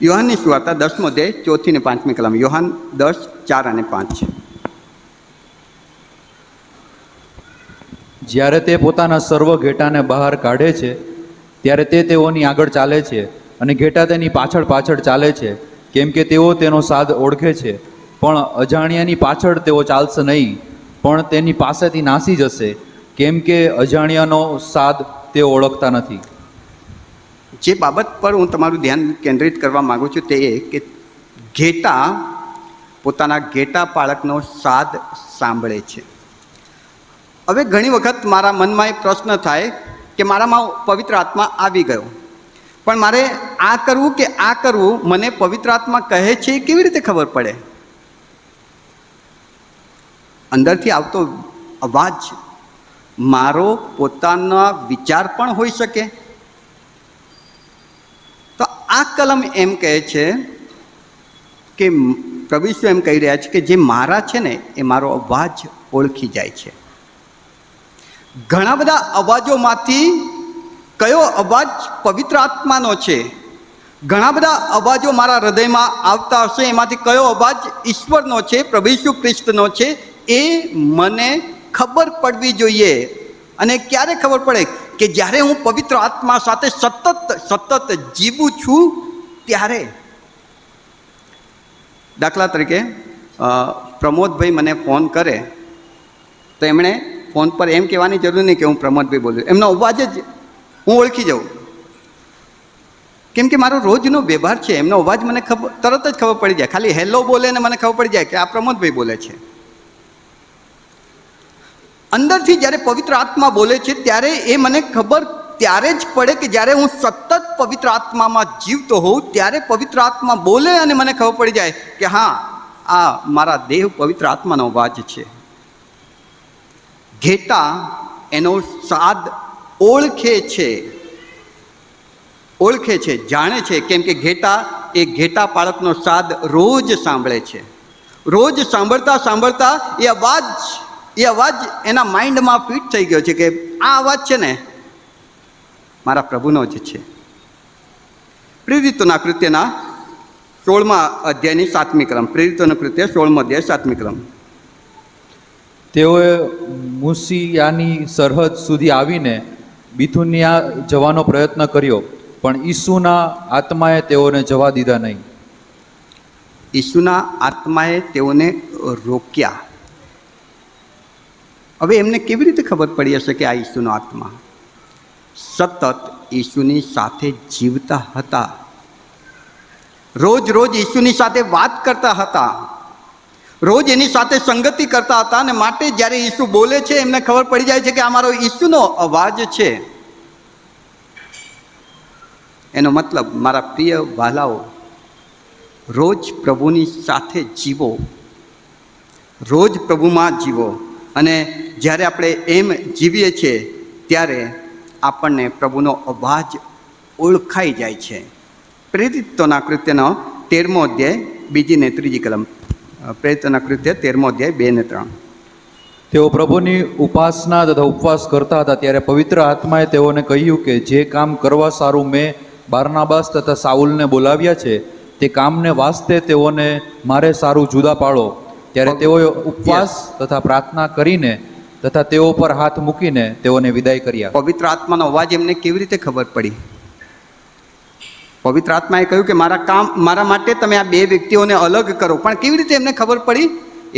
યોહાનની સુવાર્તા 10મો અધ્યાય 4થી ને 5મી કલમ. યોહાન 10:4 અને 5. જ્યારે તે પોતાના સર્વ ઘેટાને બહાર કાઢે છે ત્યારે તે તેઓની આગળ ચાલે છે અને ઘેટા તેની પાછળ પાછળ ચાલે છે, કેમ કે તેઓ તેનો સાદ ઓળખે છે. પણ અજાણ્યાની પાછળ તેઓ ચાલશે નહીં, પણ તેની પાસેથી નાસી જશે, કેમ કે અજાણ્યાનો સાદ તેઓ ઓળખતા નથી. જે બાબત પર હું તમારું ધ્યાન કેન્દ્રિત કરવા માગું છું તે એ કે ઘેટા પોતાના ઘેટા પાળકનો સાદ સાંભળે છે. હવે ઘણી વખત મારા મનમાં એક પ્રશ્ન થાય કે મારામાં પવિત્ર આત્મા આવી ગયો, પણ મારે આ કરવું કે આ કરવું મને પવિત્ર આત્મા કહે છે એ કેવી રીતે ખબર પડે? અંદરથી આવતો અવાજ મારો પોતાનો વિચાર પણ હોઈ શકે આ કલમ એમ કહે છે કે પ્રભુ ઈસુ એમ કહી રહ્યા છે કે જે મારા છે ને એ મારો અવાજ ઓળખી જાય છે. ઘણા બધા અવાજોમાંથી કયો અવાજ પવિત્ર આત્માનો છે? ઘણા બધા અવાજો મારા હૃદયમાં આવતા હશે, એમાંથી કયો અવાજ ઈશ્વરનો છે, પ્રભુ ઈસુ ખ્રિસ્તનો છે, એ મને ખબર પડવી જોઈએ. અને ક્યારે ખબર પડે? કે જ્યારે હું પવિત્ર આત્મા સાથે સતત જીવું છું ત્યારે. દાખલા તરીકે પ્રમોદભાઈ મને ફોન કરે તો એમણે ફોન પર એમ કહેવાની જરૂર નહીં કે હું પ્રમોદભાઈ બોલું, એમનો અવાજ જ હું ઓળખી જાઉં. કેમ કે મારો રોજનો વ્યવહાર છે, એમનો અવાજ મને તરત જ ખબર પડી જાય. ખાલી હેલો બોલે ને મને ખબર પડી જાય કે આ પ્રમોદભાઈ બોલે છે. અંદરથી જ્યારે પવિત્ર આત્મા બોલે છે ત્યારે એ મને ખબર ત્યારે જ પડે કે જ્યારે હું સતત પવિત્ર આત્મામાં જીવતો હોઉં ત્યારે પવિત્ર આત્મા બોલે અને મને ખબર પડી જાય કે હા, આ મારા દેહ પવિત્ર આત્માનો અવાજ છે. ઘેટા એનો સ્વાદ ઓળખે છે, જાણે છે. કેમ કે ઘેટા પાળકનો સ્વાદ રોજ સાંભળે છે. રોજ સાંભળતા સાંભળતા એ અવાજ એના માઇન્ડમાં ફિટ થઈ ગયો છે કે આ અવાજ છે ને મારા પ્રભુનો જ છે. પ્રેરિતોના કૃત્યના 16મા અધ્યાયની 7મી કલમ. પ્રેરિતોના કૃત્ય 16મો અધ્યાય 7મી કલમ. તેઓએ મુસિયાની સરહદ સુધી આવીને બિથુનિયા જવાનો પ્રયત્ન કર્યો, પણ ઈસુના આત્માએ તેઓને જવા દીધા નહીં. ઈસુના આત્માએ તેઓને રોક્યા. હવે એમને કેવી રીતે ખબર પડી હશે કે આ ઈસુનો આત્મા? સતત ઈસુની સાથે જીવતા હતા, રોજ ઈસુની સાથે વાત કરતા હતા, રોજ એની સાથે સંગતિ કરતા હતા, અને માટે જ્યારે ઈસુ બોલે છે એમને ખબર પડી જાય છે કે આ મારો ઈસુનો અવાજ છે. એનો મતલબ, મારા પ્રિય વહાલાઓ, રોજ પ્રભુની સાથે જીવો, રોજ પ્રભુમાં જીવો. અને જ્યારે આપણે એમ જીવીએ છીએ ત્યારે આપણને પ્રભુનો અવાજ ઓળખાઈ જાય છે. પ્રેરિતોના કૃત્યનો 13મો અધ્યાય 2 ને 3 કલમ. પ્રેરિતોના કૃત્ય 13મો અધ્યાય 2 ને 3. તેઓ પ્રભુની ઉપાસના તથા ઉપવાસ કરતા હતા ત્યારે પવિત્ર આત્માએ તેઓને કહ્યું કે જે કામ કરવા સારું મેં બારનાબાસ તથા સાઉલને બોલાવ્યા છે તે કામને વાસ્તે તેઓને મારે સારું જુદા પાડો. ત્યારે તેઓએ ઉપવાસ તથા પ્રાર્થના કરીને તથા તેઓ પર હાથ મૂકીને તેઓને વિદાય કર્યા. પવિત્ર આત્માનો અવાજ એમને કેવી રીતે ખબર પડી? પવિત્ર આત્માએ કહ્યું કે મારા માટે તમે આ બે વ્યક્તિઓને અલગ કરો. પણ કેવી રીતે એમને ખબર પડી?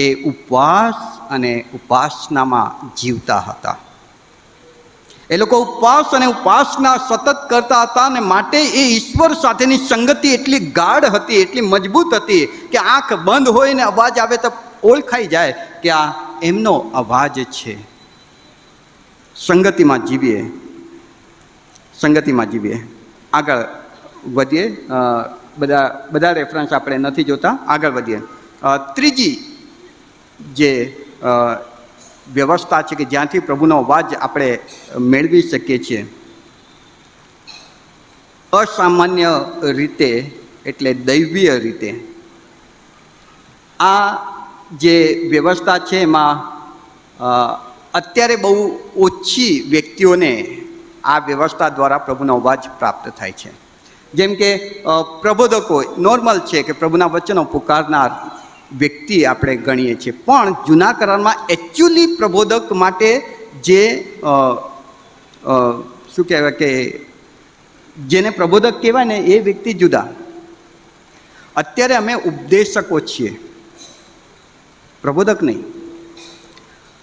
એ ઉપવાસ અને ઉપાસનામાં જીવતા હતા. એ લોકો ઉપવાસ અને ઉપાસના સતત કરતા હતા, અને માટે એ ઈશ્વર સાથેની સંગતિ એટલી ગાઢ હતી, એટલી મજબૂત હતી કે આંખ બંધ હોય ને અવાજ આવે તો ઓળખાઈ જાય કે આ એમનો અવાજ છે. સંગતિમાં જીવીએ. આગળ વધીએ. બધા રેફરન્સ આપણે નથી જોતા, આગળ વધીએ. ત્રીજી જે વ્યવસ્થા છે કે જ્યાંથી પ્રભુનો અવાજ આપણે મેળવી શકીએ છીએ, અસામાન્ય રીતે એટલે દૈવીય રીતે. આ જે વ્યવસ્થા છે એમાં અત્યારે બહુ ઓછી વ્યક્તિઓને આ વ્યવસ્થા દ્વારા પ્રભુનો અવાજ પ્રાપ્ત થાય છે. જેમ કે પ્રબોધકો નોર્મલ છે કે પ્રભુના વચનો પુકારનાર વ્યક્તિ આપણે ગણીએ છીએ, પણ જૂના કરારમાં એકચ્યુઅલી પ્રબોધક માટે જે શું કહેવાય કે જેને પ્રબોધક કહેવાય ને એ વ્યક્તિ જુદા. અત્યારે અમે ઉપદેશકો છીએ, પ્રબોધક નહીં.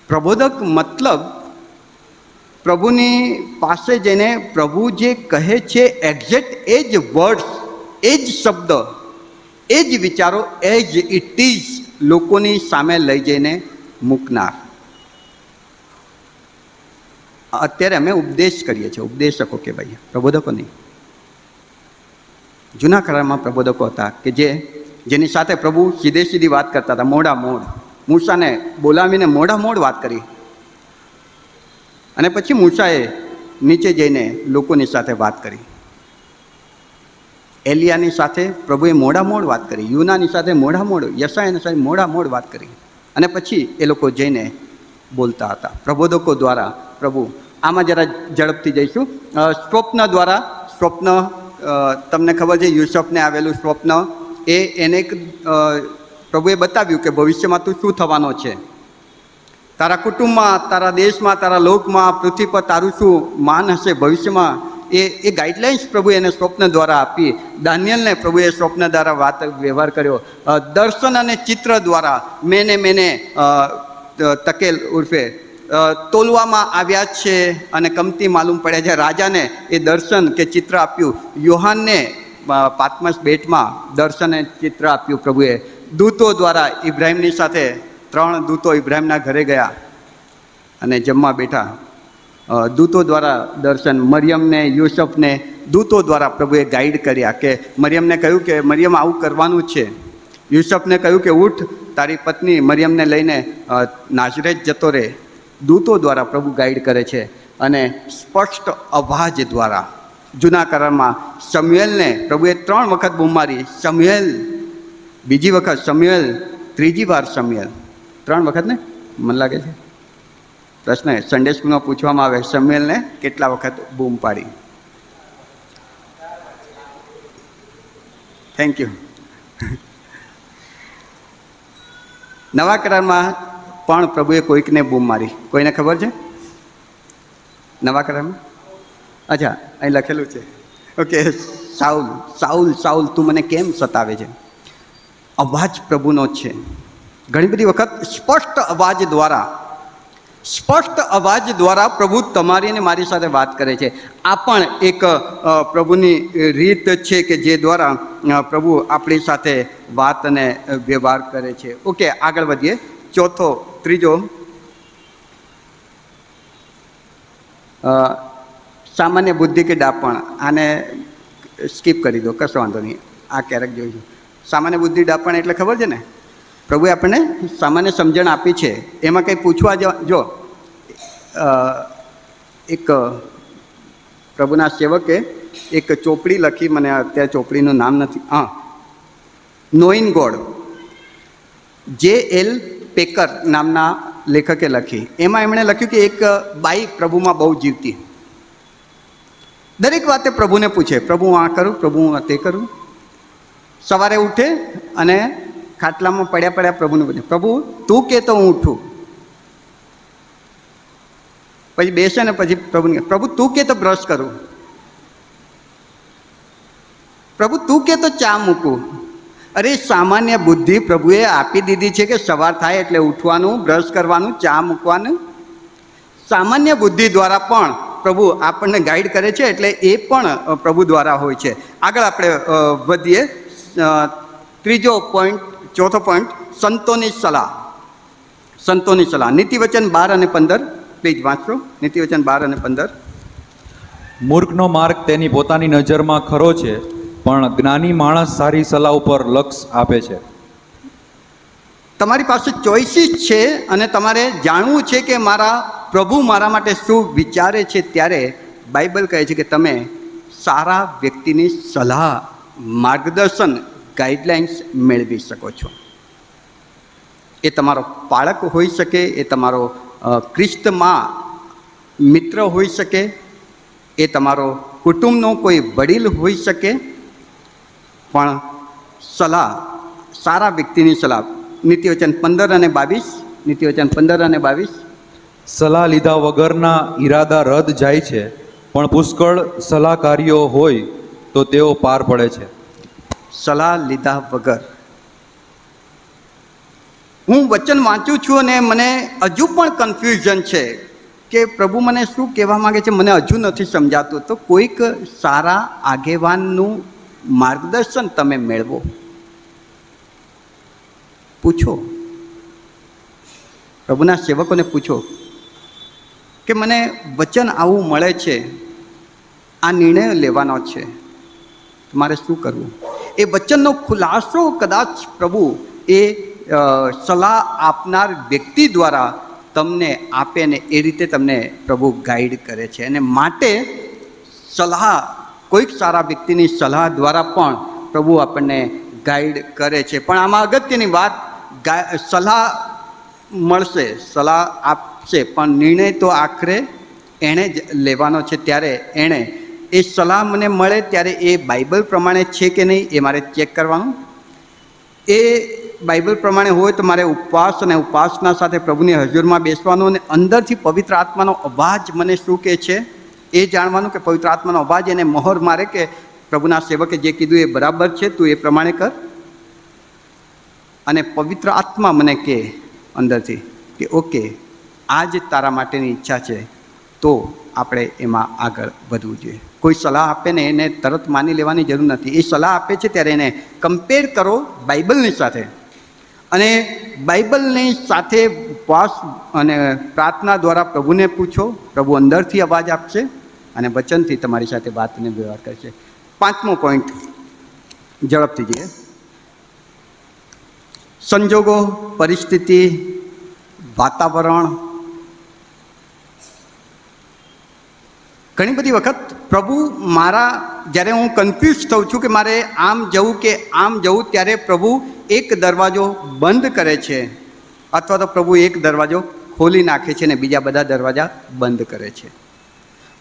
પ્રબોધક મતલબ પ્રભુની પાસે જઈને પ્રભુ જે કહે છે એક્ઝેક્ટ એ જ વર્ડ્સ, એ જ શબ્દ, એ જ વિચારો એઝ ઇટ ઇઝ લોકોની સામે લઈ જઈને મૂકનાર. અત્યારે અમે ઉપદેશ કરીએ છીએ, ઉપદેશકો કહેવાય, પ્રબોધકો નહીં. જૂના કરારમાં પ્રબોધકો હતા કે જેની સાથે પ્રભુ સીધી વાત કરતા હતા, મોઢા મોઢ. મૂસાને બોલાવીને મોઢા મોઢ વાત કરી, અને પછી મૂસાએ નીચે જઈને લોકોની સાથે વાત કરી. એલિયાની સાથે પ્રભુએ મોડામોડ વાત કરી, યુનાની સાથે મોડામોડ, યશાયાની સાથે મોડામોડ વાત કરી, અને પછી એ લોકો જઈને બોલતા હતા પ્રબોધકો દ્વારા. પ્રભુ આમાં જરા ઝડપથી જઈશું. સ્વપ્ન દ્વારા, સ્વપ્ન તમને ખબર છે, યુસુફને આવેલું સ્વપ્ન, એને પ્રભુએ બતાવ્યું કે ભવિષ્યમાં તું શું થવાનો છે, તારા કુટુંબમાં, તારા દેશમાં, તારા લોકમાં, પૃથ્વી પર તારું શું માન હશે ભવિષ્યમાં. એ ગાઈડલાઇન્સ પ્રભુએ એને સ્વપ્ન દ્વારા આપી. દાનિયેલને પ્રભુએ સ્વપ્ન દ્વારા વ્યવહાર કર્યો. દર્શન અને ચિત્ર દ્વારા મેને તકેલ ઉર્ફે તોલવામાં આવ્યા છે અને કમતી માલુમ પડ્યા છે. રાજાને એ દર્શન કે ચિત્ર આપ્યું. યોહાનને પાત્મસ બેટમાં દર્શન અને ચિત્ર આપ્યું પ્રભુએ. દૂતો દ્વારા ઇબ્રાહિમની સાથે 3 દૂતો ઇબ્રાહિમના ઘરે ગયા અને જમવા બેઠા. દૂતો દ્વારા દર્શન, મરિયમને, યુસુફને દૂતો દ્વારા પ્રભુએ ગાઈડ કર્યા. કે મરિયમને કહ્યું કે મરિયમ આવું કરવાનું છે. યુસુફને કહ્યું કે ઉઠ, તારી પત્ની મરિયમને લઈને નાઝરેત જતો રહે. દૂતો દ્વારા પ્રભુ ગાઈડ કરે છે. અને સ્પષ્ટ અવાજ દ્વારા જૂના કરારમાં શમ્યુએલને પ્રભુએ 3 વખત બૂમ મારી. શમ્યુએલ, બીજી વખત શમ્યુએલ, ત્રીજી વાર શમ્યુએલ. 3 વખત ને મને લાગે છે પ્રશ્ન સન્ડે સ્કૂલમાં પૂછવામાં આવે, શમ્યુએલને કેટલા વખત બૂમ પાડી? Thank you. નવા કરારમાં પણ પ્રભુએ કોઈકને બૂમ મારી. કોઈને ખબર છે નવા કરારમાં? અચ્છા, અહીં લખેલું છે. ઓકે, સાઉલ, સાઉલ, સાઉલ, તું મને કેમ સતાવે છે? અવાજ પ્રભુનો જ છે. ઘણી બધી વખત સ્પષ્ટ અવાજ દ્વારા પ્રભુ તમારી અને મારી સાથે વાત કરે છે. આ પણ એક પ્રભુની રીત છે કે જે દ્વારા પ્રભુ આપણી સાથે વાત અને વ્યવહાર કરે છે. ઓકે, આગળ વધીએ. ત્રીજો સામાન્ય બુદ્ધિ કે ડાપણ. આને સ્કીપ કરી દો, કશો વાંધો નહીં, આ ક્યારેક જોઈશું. સામાન્ય બુદ્ધિ ડાપણ એટલે ખબર છે ને? પ્રભુએ આપણને સામાન્ય સમજણ આપી છે. એમાં કંઈ પૂછવા જો એક પ્રભુના સેવકે એક ચોપડી લખી, મને અત્યારે ચોપડીનું નામ નથી, નોઈન ગોડ, J.L. પેકર નામના લેખકે લખી. એમાં એમણે લખ્યું કે એક બાઈ પ્રભુમાં બહુ જીવતી, દરેક વાતે પ્રભુને પૂછે, પ્રભુ આ કરું, પ્રભુ તે કરું. સવારે ઉઠે અને ખાટલામાં પડ્યા પ્રભુને પૂછે, પ્રભુ તું કે તો હું ઉઠું. પછી બેસે ને પછી પ્રભુને કહે, પ્રભુ તું કે તો બ્રશ કરું, પ્રભુ તું કે તો ચા મૂકું. અરે સામાન્ય બુદ્ધિ પ્રભુએ આપી દીધી છે કે સવાર થાય એટલે ઉઠવાનું, બ્રશ કરવાનું, ચા મૂકવાનું. સામાન્ય બુદ્ધિ દ્વારા પણ પ્રભુ આપણને ગાઈડ કરે છે, એટલે એ પણ પ્રભુ દ્વારા હોય છે. આગળ આપણે વધીએ. ચોથો પોઈન્ટ, સંતોની સલાહ. સંતોની સલાહ. નીતિવચન 12 અને 15 પ્લીઝ વાંચો. નીતિવચન 12 અને 15. મૂર્ખનો માર્ગ તેની પોતાની નજરમાં ખરો છે, પણ જ્ઞાની માણસ સારી સલાહ ઉપર લક્ષ આપે છે. તમારી પાસે ચોઇસીસ છે અને તમારે જાણવું છે કે મારા પ્રભુ મારા માટે શું વિચારે છે. ત્યારે બાઇબલ કહે છે કે તમે સારા વ્યક્તિની સલાહ, માર્ગદર્શન, ગાઈડલાઇન્સ મેળવી શકો છો. એ તમારો બાળક હોઈ શકે, એ તમારો ખ્રિસ્તમાં મિત્ર હોઈ શકે, એ તમારો કુટુંબનો કોઈ વડીલ હોઈ શકે, પણ સલાહ, સારા વ્યક્તિની સલાહ. નીતિવચન 15 અને 22. નીતિવચન 15 અને 22. સલાહ લીધા વગરના ઈરાદા રદ જાય છે, પણ પુષ્કળ સલાહકારીઓ હોય તો તેઓ પાર પડે છે. સલાહ લીધા વગર. હું વચન વાંચું છું અને મને હજુ પણ કન્ફ્યુઝન છે કે પ્રભુ મને શું કહેવા માગે છે, મને હજુ નથી સમજાતું. તો કોઈક સારા આગેવાનનું માર્ગદર્શન તમે મેળવો, પૂછો, પ્રભુના સેવકોને પૂછો કે મને વચન આવું મળે છે, આ નિર્ણય લેવાનો છે, તમારે શું કરવું. એ વચનનો ખુલાસો કદાચ પ્રભુ એ સલાહ આપનાર વ્યક્તિ દ્વારા તમને આપે ને એ રીતે તમને પ્રભુ ગાઈડ કરે છે. અને માટે સલાહ કોઈક સારા વ્યક્તિની સલાહ દ્વારા પણ પ્રભુ આપણને ગાઈડ કરે છે. પણ આમાં અગત્યની વાત, સલાહ મળશે, સલાહ આપશે, પણ નિર્ણય તો આખરે એણે જ લેવાનો છે. ત્યારે એણે એ સલાહ મને મળે ત્યારે એ બાઇબલ પ્રમાણે છે કે નહીં એ મારે ચેક કરવાનું. એ બાઇબલ પ્રમાણે હોય તો મારે ઉપવાસ અને ઉપાસના સાથે પ્રભુની હજુરમાં બેસવાનું અને અંદરથી પવિત્ર આત્માનો અવાજ મને શું કહે છે એ જાણવાનું, કે પવિત્ર આત્માનો અવાજ એને મહોર મારે કે પ્રભુના સેવકે જે કીધું એ બરાબર છે, તું એ પ્રમાણે કર. અને પવિત્ર આત્મા મને કહે અંદરથી કે ઓકે, આ જ તારા માટેની ઈચ્છા છે, તો આપણે એમાં આગળ વધવું જોઈએ. કોઈ સલાહ આપે ને એને તરત માની લેવાની જરૂર નથી. એ સલાહ આપે છે ત્યારે એને કમ્પેર કરો બાઇબલની સાથે, અને બાઇબલની સાથે ઉપવાસ અને પ્રાર્થના દ્વારા પ્રભુને પૂછો. પ્રભુ અંદરથી અવાજ આપશે અને વચનથી તમારી સાથે વાતને વ્યવહાર કરશે. 5મો પોઈન્ટ ઝડપથી જોઈએ. સંજોગો, પરિસ્થિતિ, વાતાવરણ. ઘણી બધી વખત પ્રભુ જ્યારે હું કન્ફ્યુઝ થઉં છું કે મારે આમ જવું કે આમ જવું, ત્યારે પ્રભુ એક દરવાજો બંધ કરે છે, અથવા તો પ્રભુ એક દરવાજો ખોલી નાખે છે અને બીજા બધા દરવાજા બંધ કરે છે.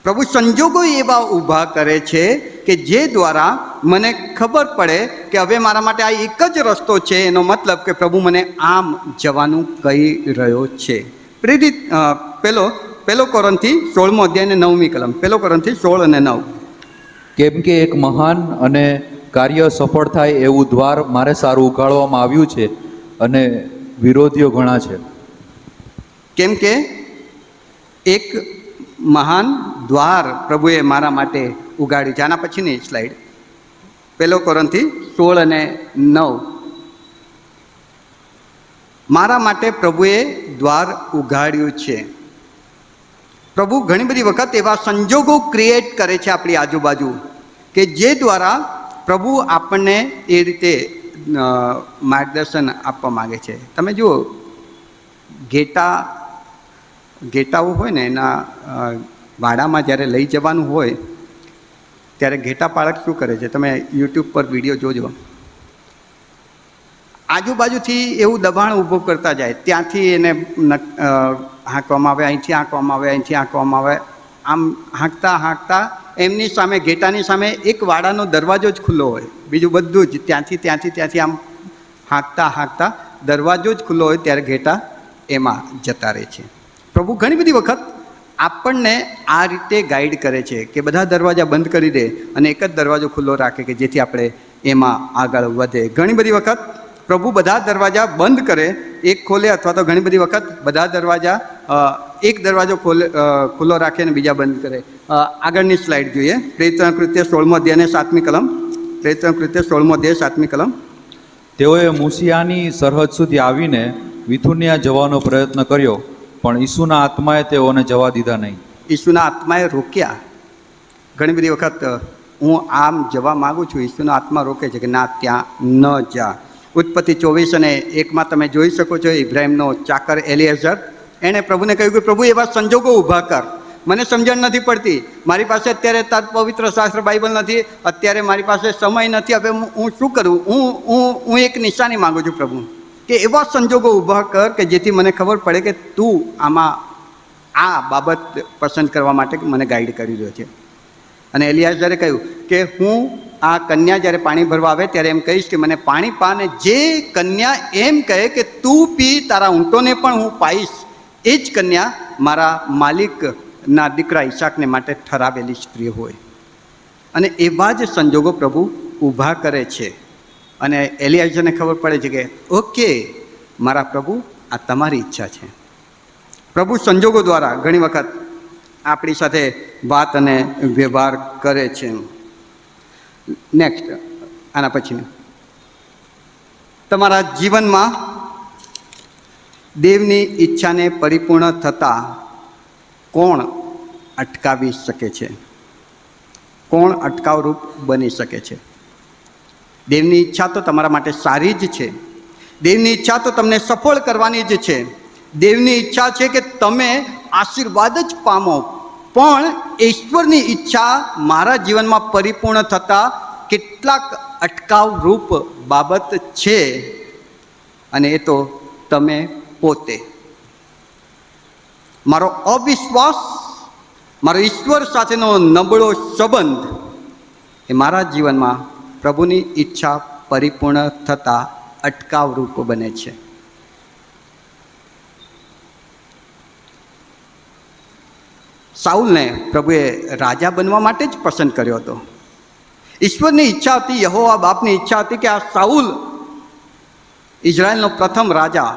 પ્રભુ સંજોગો એવા ઊભા કરે છે કે જે દ્વારા મને ખબર પડે કે હવે મારા માટે આ એક જ રસ્તો છે. એનો મતલબ કે પ્રભુ મને આમ જવાનું કહી રહ્યો છે. પહેલો કોરિન્થી 16મો અધ્યાય ને 9મી કલમ. પહેલો કોરિન્થી 16 અને 9. કેમ કે એક મહાન અને કાર્ય સફળ થાય એવું દ્વાર મારે સારું ઉગાડવામાં આવ્યું છે અને વિરોધીઓ ઘણા છે. કેમ કે એક મહાન દ્વાર પ્રભુએ મારા માટે ઉગાડ્યું છે. આના પછીની સ્લાઇડ, પહેલો કોરિન્થી 16 અને 9. મારા માટે પ્રભુએ દ્વાર ઉગાડ્યું છે. પ્રભુ ઘણી બધી વખત એવા સંજોગો ક્રિએટ કરે છે આપણી આજુબાજુ કે જે દ્વારા પ્રભુ આપણને એ રીતે માર્ગદર્શન આપવા માગે છે. તમે જુઓ, ઘેટાઓ હોય ને, એના વાડામાં જ્યારે લઈ જવાનું હોય ત્યારે ઘેટા પાળક શું કરે છે, તમે યુટ્યુબ પર વિડીયો જોજો. આજુબાજુથી એવું દબાણ ઊભું કરતા જાય, ત્યાંથી એને હાંકવામાં આવે, અહીંથી હાંકવામાં આવે, અહીંથી હાંકવામાં આવે. આમ હાંકતા એમની સામે, ઘેટાની સામે એક વાડાનો દરવાજો જ ખુલ્લો હોય, બીજું બધું જ ત્યાંથી આમ હાંકતા દરવાજો જ ખુલ્લો હોય, ત્યારે ઘેટા એમાં જતા રહે છે. પ્રભુ ઘણી બધી વખત આપણને આ રીતે ગાઈડ કરે છે કે બધા દરવાજા બંધ કરી દે અને એક જ દરવાજો ખુલ્લો રાખે કે જેથી આપણે એમાં આગળ વધે. ઘણી બધી વખત પ્રભુ બધા દરવાજા બંધ કરે, એક ખોલે, અથવા તો ઘણી બધી વખત બધા દરવાજા એક દરવાજો ખુલ્લો રાખે અને બીજા બંધ કરે. આગળની સ્લાઇડ જોઈએ. પ્રેરિતોના કૃત્ય 16મો અધ્યાય ને 7મી કલમ. પ્રેરિતોના કૃત્ય 16મો અધ્યાય 7મી કલમ. તેઓએ મૂસિયાની સરહદ સુધી આવીને વિથુનિયા જવાનો પ્રયત્ન કર્યો, પણ ઈસુના આત્માએ તેઓને જવા દીધા નહીં. ઈસુના આત્માએ રોક્યા. ઘણી બધી વખત હું આમ જવા માગું છું, ઈસુનો આત્મા રોકે છે કે ના, ત્યાં ન જા. ઉત્પત્તિ 24 અને 1માં તમે જોઈ શકો છો, ઇબ્રાહિમનો ચાકર એલિએઝર, એણે પ્રભુને કહ્યું કે પ્રભુ એવા સંજોગો ઊભા કર, મને સમજણ નથી પડતી, મારી પાસે અત્યારે તાર પવિત્ર શાસ્ત્ર બાઇબલ નથી, અત્યારે મારી પાસે સમય નથી, હવે હું શું કરું? હું એક નિશાની માગું છું પ્રભુ, કે એવા સંજોગો ઊભા કર કે જેથી મને ખબર પડે કે તું આમાં આ બાબત પસંદ કરવા માટે મને ગાઈડ કરી રહ્યો છે. અને એલિયાઝરે કહ્યું કે હું આ કન્યા જ્યારે પાણી ભરવા આવે ત્યારે એમ કહીશ કે મને પાણી પા, ને જે કન્યા એમ કહે કે તું પી, તારા ઊંટોને પણ હું પાઈશ, એ જ કન્યા મારા માલિકના દીકરા ઈસાકને માટે ઠરાવેલી સ્ત્રી હોય. અને એવા જ સંજોગો પ્રભુ ઊભા કરે છે. અને એલિયાઝરને ખબર પડે છે કે ઓકે, મારા પ્રભુ, આ તમારી ઈચ્છા છે. પ્રભુ સંજોગો દ્વારા ઘણી વખત આપણી સાથે વાત અને વ્યવહાર કરે છે. નેક્સ્ટ, આના પછી તમારા જીવનમાં દેવની ઈચ્છાને પરિપૂર્ણ થતાં કોણ અટકાવી શકે છે? કોણ અટકાવરૂપ બની શકે છે? દેવની ઈચ્છા તો તમારા માટે સારી જ છે. દેવની ઈચ્છા તો તમને સફળ કરવાની જ છે. દેવની ઈચ્છા છે કે તમે આશીર્વાદ જ પામો, પણ ઈશ્વરની ઈચ્છા મારા જીવનમાં પરિપૂર્ણ થતાં કેટલાક અટકાવરૂપ બાબત છે, અને એ તો તમે પોતે. મારો અવિશ્વાસ, મારો ઈશ્વર સાથેનો નબળો સંબંધ એ મારા જીવનમાં પ્રભુની ઈચ્છા પરિપૂર્ણ થતાં અટકાવરૂપ બને છે. સાઉલને પ્રભુએ રાજા બનવા માટે જ પસંદ કર્યો હતો. ઈશ્વરની ઈચ્છા હતી, યહોવા બાપની ઈચ્છા હતી કે આ સાઉલ ઇઝરાયલનો પ્રથમ રાજા,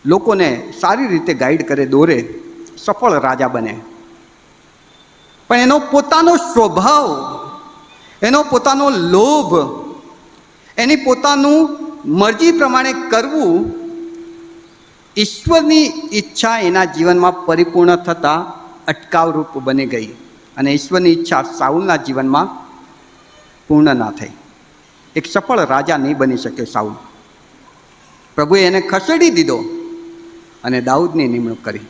લોકોને સારી રીતે ગાઈડ કરે, દોરે, સફળ રાજા બને. પણ એનો પોતાનો સ્વભાવ, એનો પોતાનો લોભ, એની પોતાનું મરજી પ્રમાણે કરવું, ઈશ્વરની ઈચ્છા એના જીવનમાં પરિપૂર્ણ થતાં અટકાવરૂપ બની ગઈ, અને ઈશ્વરની ઈચ્છા સાઉલના જીવનમાં પૂર્ણ ના થઈ. એક સફળ રાજા નહીં બની શકે સાઉલ. પ્રભુએ એને ખસેડી દીધો અને દાઉદની નિમણૂક કરી.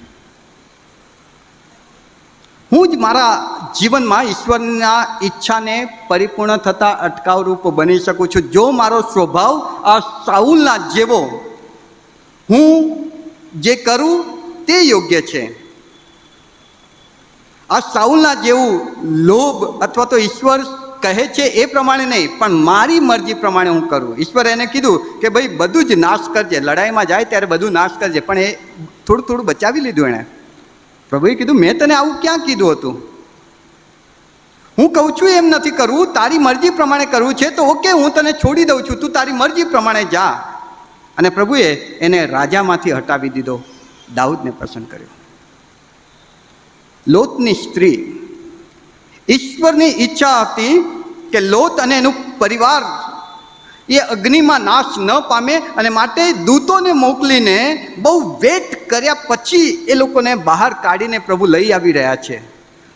હું જ મારા જીવનમાં ઈશ્વરના ઈચ્છાને પરિપૂર્ણ થતાં અટકાવરૂપ બની શકું છું જો મારો સ્વભાવ આ સાઉલના જેવો, હું જે કરું તે યોગ્ય છે. આ સાઉલના જેવું લોભ અથવા તો ઈશ્વર કહે છે એ પ્રમાણે નહીં, પણ મારી મરજી પ્રમાણે હું કરું. ઈશ્વરે એને કીધું કે ભાઈ બધું જ નાશ કરજે, લડાઈમાં જાય ત્યારે બધું નાશ કરજે, પણ એ થોડું થોડું બચાવી લીધું એણે. પ્રભુએ કીધું મેં તને આવું ક્યાં કીધું હતું? હું કહું છું એમ નથી કરવું, તારી મરજી પ્રમાણે કરવું છે તો ઓકે, હું તને છોડી દઉં છું, તું તારી મરજી પ્રમાણે જા. અને પ્રભુએ એને રાજામાંથી હટાવી દીધો, દાઉદને પસંદ કર્યો. લોતની સ્ત્રી, ઈશ્વરની ઈચ્છા હતી કે લોત અને એનું પરિવાર એ અગ્નિમાં નાશ ન પામે, અને માટે દૂતોને મોકલીને બહુ વેટ કર્યા પછી એ લોકોને બહાર કાઢીને પ્રભુ લઈ આવી રહ્યા છે.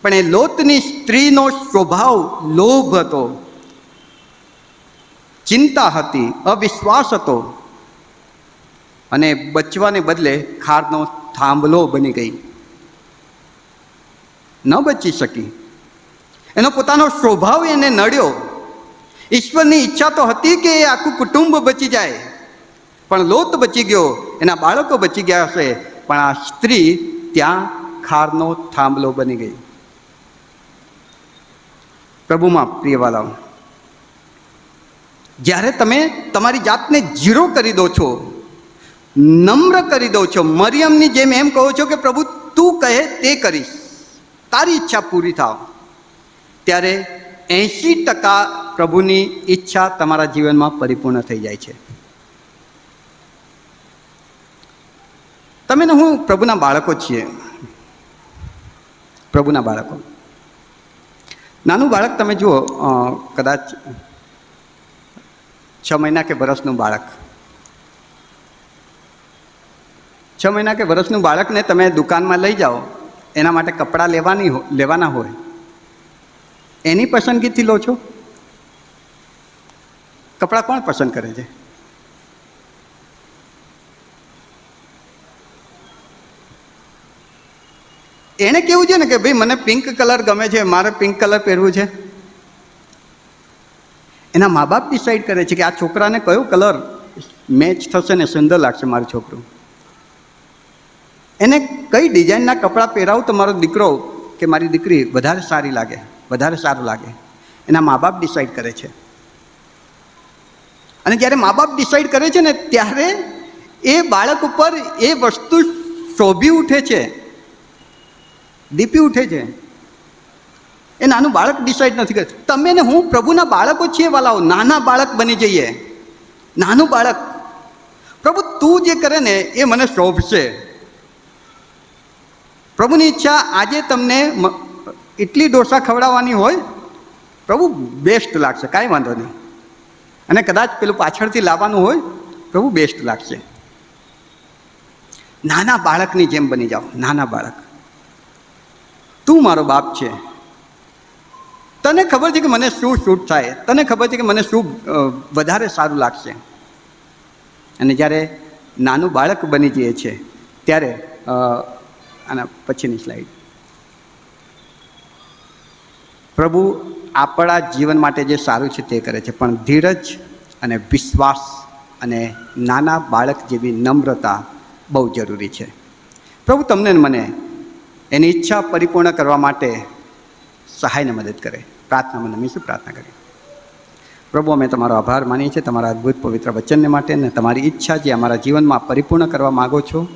પણ એ લોતની સ્ત્રીનો સ્વભાવ લોભ હતો, ચિંતા હતી, અવિશ્વાસ હતો, અને બચવાને બદલે ખારનો થાંભલો બની ગઈ, ન બચી શકી. એનો પોતાનો સ્વભાવ એને નડ્યો. ઈશ્વરની ઈચ્છા તો હતી કે એ આખું કુટુંબ બચી જાય, પણ લોત બચી ગયો, એના બાળકો બચી ગયા હશે, પણ આ સ્ત્રી ત્યાં ખારનો થાંભલો બની ગઈ. પ્રભુમાં પ્રિયવાલાઓ, જ્યારે તમે તમારી જાતને ઝીરો કરી દો છો, નમ્ર કરી દો છો, મરિયમની જેમ એમ કહો છો કે પ્રભુ તું કહે તે કરીશ, તારી ઈચ્છા પૂરી થાવ, ત્યારે 80% પ્રભુની ઈચ્છા તમારા જીવનમાં પરિપૂર્ણ થઈ જાય છે. તમે ને હું પ્રભુના બાળકો છીએ, પ્રભુના બાળકો. નાનું બાળક તમે જુઓ, કદાચ 6 મહિના કે વર્ષનું બાળક, 6 મહિના કે વર્ષનું બાળકને તમે દુકાનમાં લઈ જાઓ, એના માટે કપડાં લેવાના હોય, એની પસંદગીથી લો છો? કપડાં કોણ પસંદ કરે છે? એણે કેવું છે ને કે ભાઈ મને પિંક કલર ગમે છે, મારે પિંક કલર પહેરવું છે. એના મા બાપ ડિસાઈડ કરે છે કે આ છોકરાને કયો કલર મેચ થશે ને સુંદર લાગશે મારું છોકરું. એને કઈ ડિઝાઇનના કપડાં પહેરાવું તો મારો દીકરો કે મારી દીકરી વધારે સારી લાગે, વધારે સારું લાગે. એના મા બાપ ડિસાઈડ કરે છે. અને જ્યારે મા બાપ ડિસાઈડ કરે છે ને ત્યારે એ બાળક ઉપર એ વસ્તુ શોભી ઉઠે છે, દીપી ઉઠે છે. એ નાનું બાળક ડિસાઈડ નથી કરતું. તમે ને હું પ્રભુના બાળકો છીએ વાલાઓ, નાના બાળક બની જઈએ. નાનું બાળક, પ્રભુ તું જે કરે ને એ મને શોભશે. પ્રભુની ઈચ્છા આજે તમને ઇડલી ઢોસા ખવડાવવાની હોય, પ્રભુ બેસ્ટ લાગશે, કાંઈ વાંધો નહીં. અને કદાચ પેલું પાછળથી લાવવાનું હોય, પ્રભુ બેસ્ટ લાગશે. નાના બાળકની જેમ બની જાઓ, નાના બાળક. તું મારો બાપ છે, તને ખબર છે કે મને શું શૂટ થાય, તને ખબર છે કે મને શું વધારે સારું લાગશે. અને જ્યારે નાનું બાળક બની જઈએ છે ત્યારે આના પછીની સ્લાઇડ, પ્રભુ આપણા જીવન માટે જે સારું છે તે કરે છે, પણ ધીરજ અને વિશ્વાસ અને નાના બાળક જેવી નમ્રતા બહુ જરૂરી છે. પ્રભુ તમને ને મને એની ઈચ્છા પરિપૂર્ણ કરવા માટે સહાયને મદદ કરે. પ્રાર્થનામાં નમીશું, પ્રાર્થના કરીએ. પ્રભુ, અમે તમારો આભાર માનીએ છીએ તમારા અદ્ભુત પવિત્ર વચનને માટે, અને તમારી ઈચ્છા જે અમારા જીવનમાં પરિપૂર્ણ કરવા માગો છો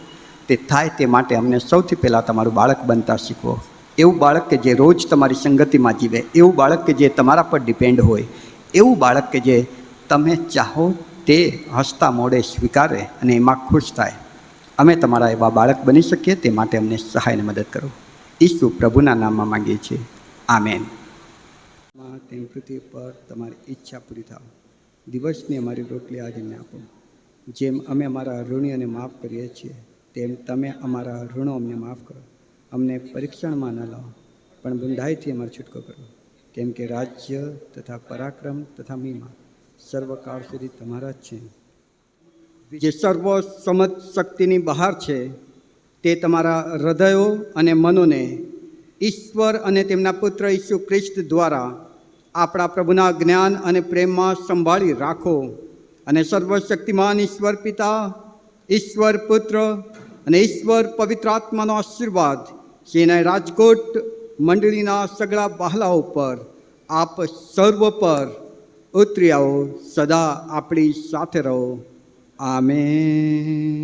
તે થાય તે માટે અમને સૌથી પહેલાં તમારું બાળક બનતા શીખવો. એવું બાળક કે જે રોજ તમારી સંગતિમાં જીવે, એવું બાળક કે જે તમારા પર ડિપેન્ડ હોય, એવું બાળક કે જે તમે ચાહો તે હસતા મોઢે સ્વીકારે અને એમાં ખુશ થાય. અમે તમારા એવા બાળક બની શકીએ તે માટે અમને સહાયને મદદ કરો. ઈસુ પ્રભુના નામમાં માંગીએ છીએ. આમેન. તેમ પૃથ્વી પર તમારી ઈચ્છા પૂરી થાવ. દિવસની અમારી રોટલી આજે અમને આપો. જેમ અમે અમારા ઋણીઓને માફ કરીએ છીએ તેમ તમે અમારા ઋણો અમને માફ કરો. અમને પરીક્ષણમાં ન લાવો, પણ બુંધાઈથી અમારો છૂટકો કરો. કેમ કે રાજ્ય તથા પરાક્રમ તથા મહિમા સર્વકાળ સુધી તમારા જ છે. જે સર્વ સમજ શક્તિની બહાર છે તે તમારા હૃદયો અને મનોને ઈશ્વર અને તેમના પુત્ર ઈસુ ખ્રિસ્ત દ્વારા આપણા પ્રભુના જ્ઞાન અને પ્રેમમાં સંભાળી રાખો. અને સર્વશક્તિમાન ઈશ્વર પિતા, ઈશ્વર પુત્ર અને ઈશ્વર પવિત્ર આત્માનો આશીર્વાદ જેના રાજકોટ મંડળીના સગળા બહાલાઓ પર આપ સર્વ પર ઉતરી આવો. સદા આપણી સાથે રહો. આમેન.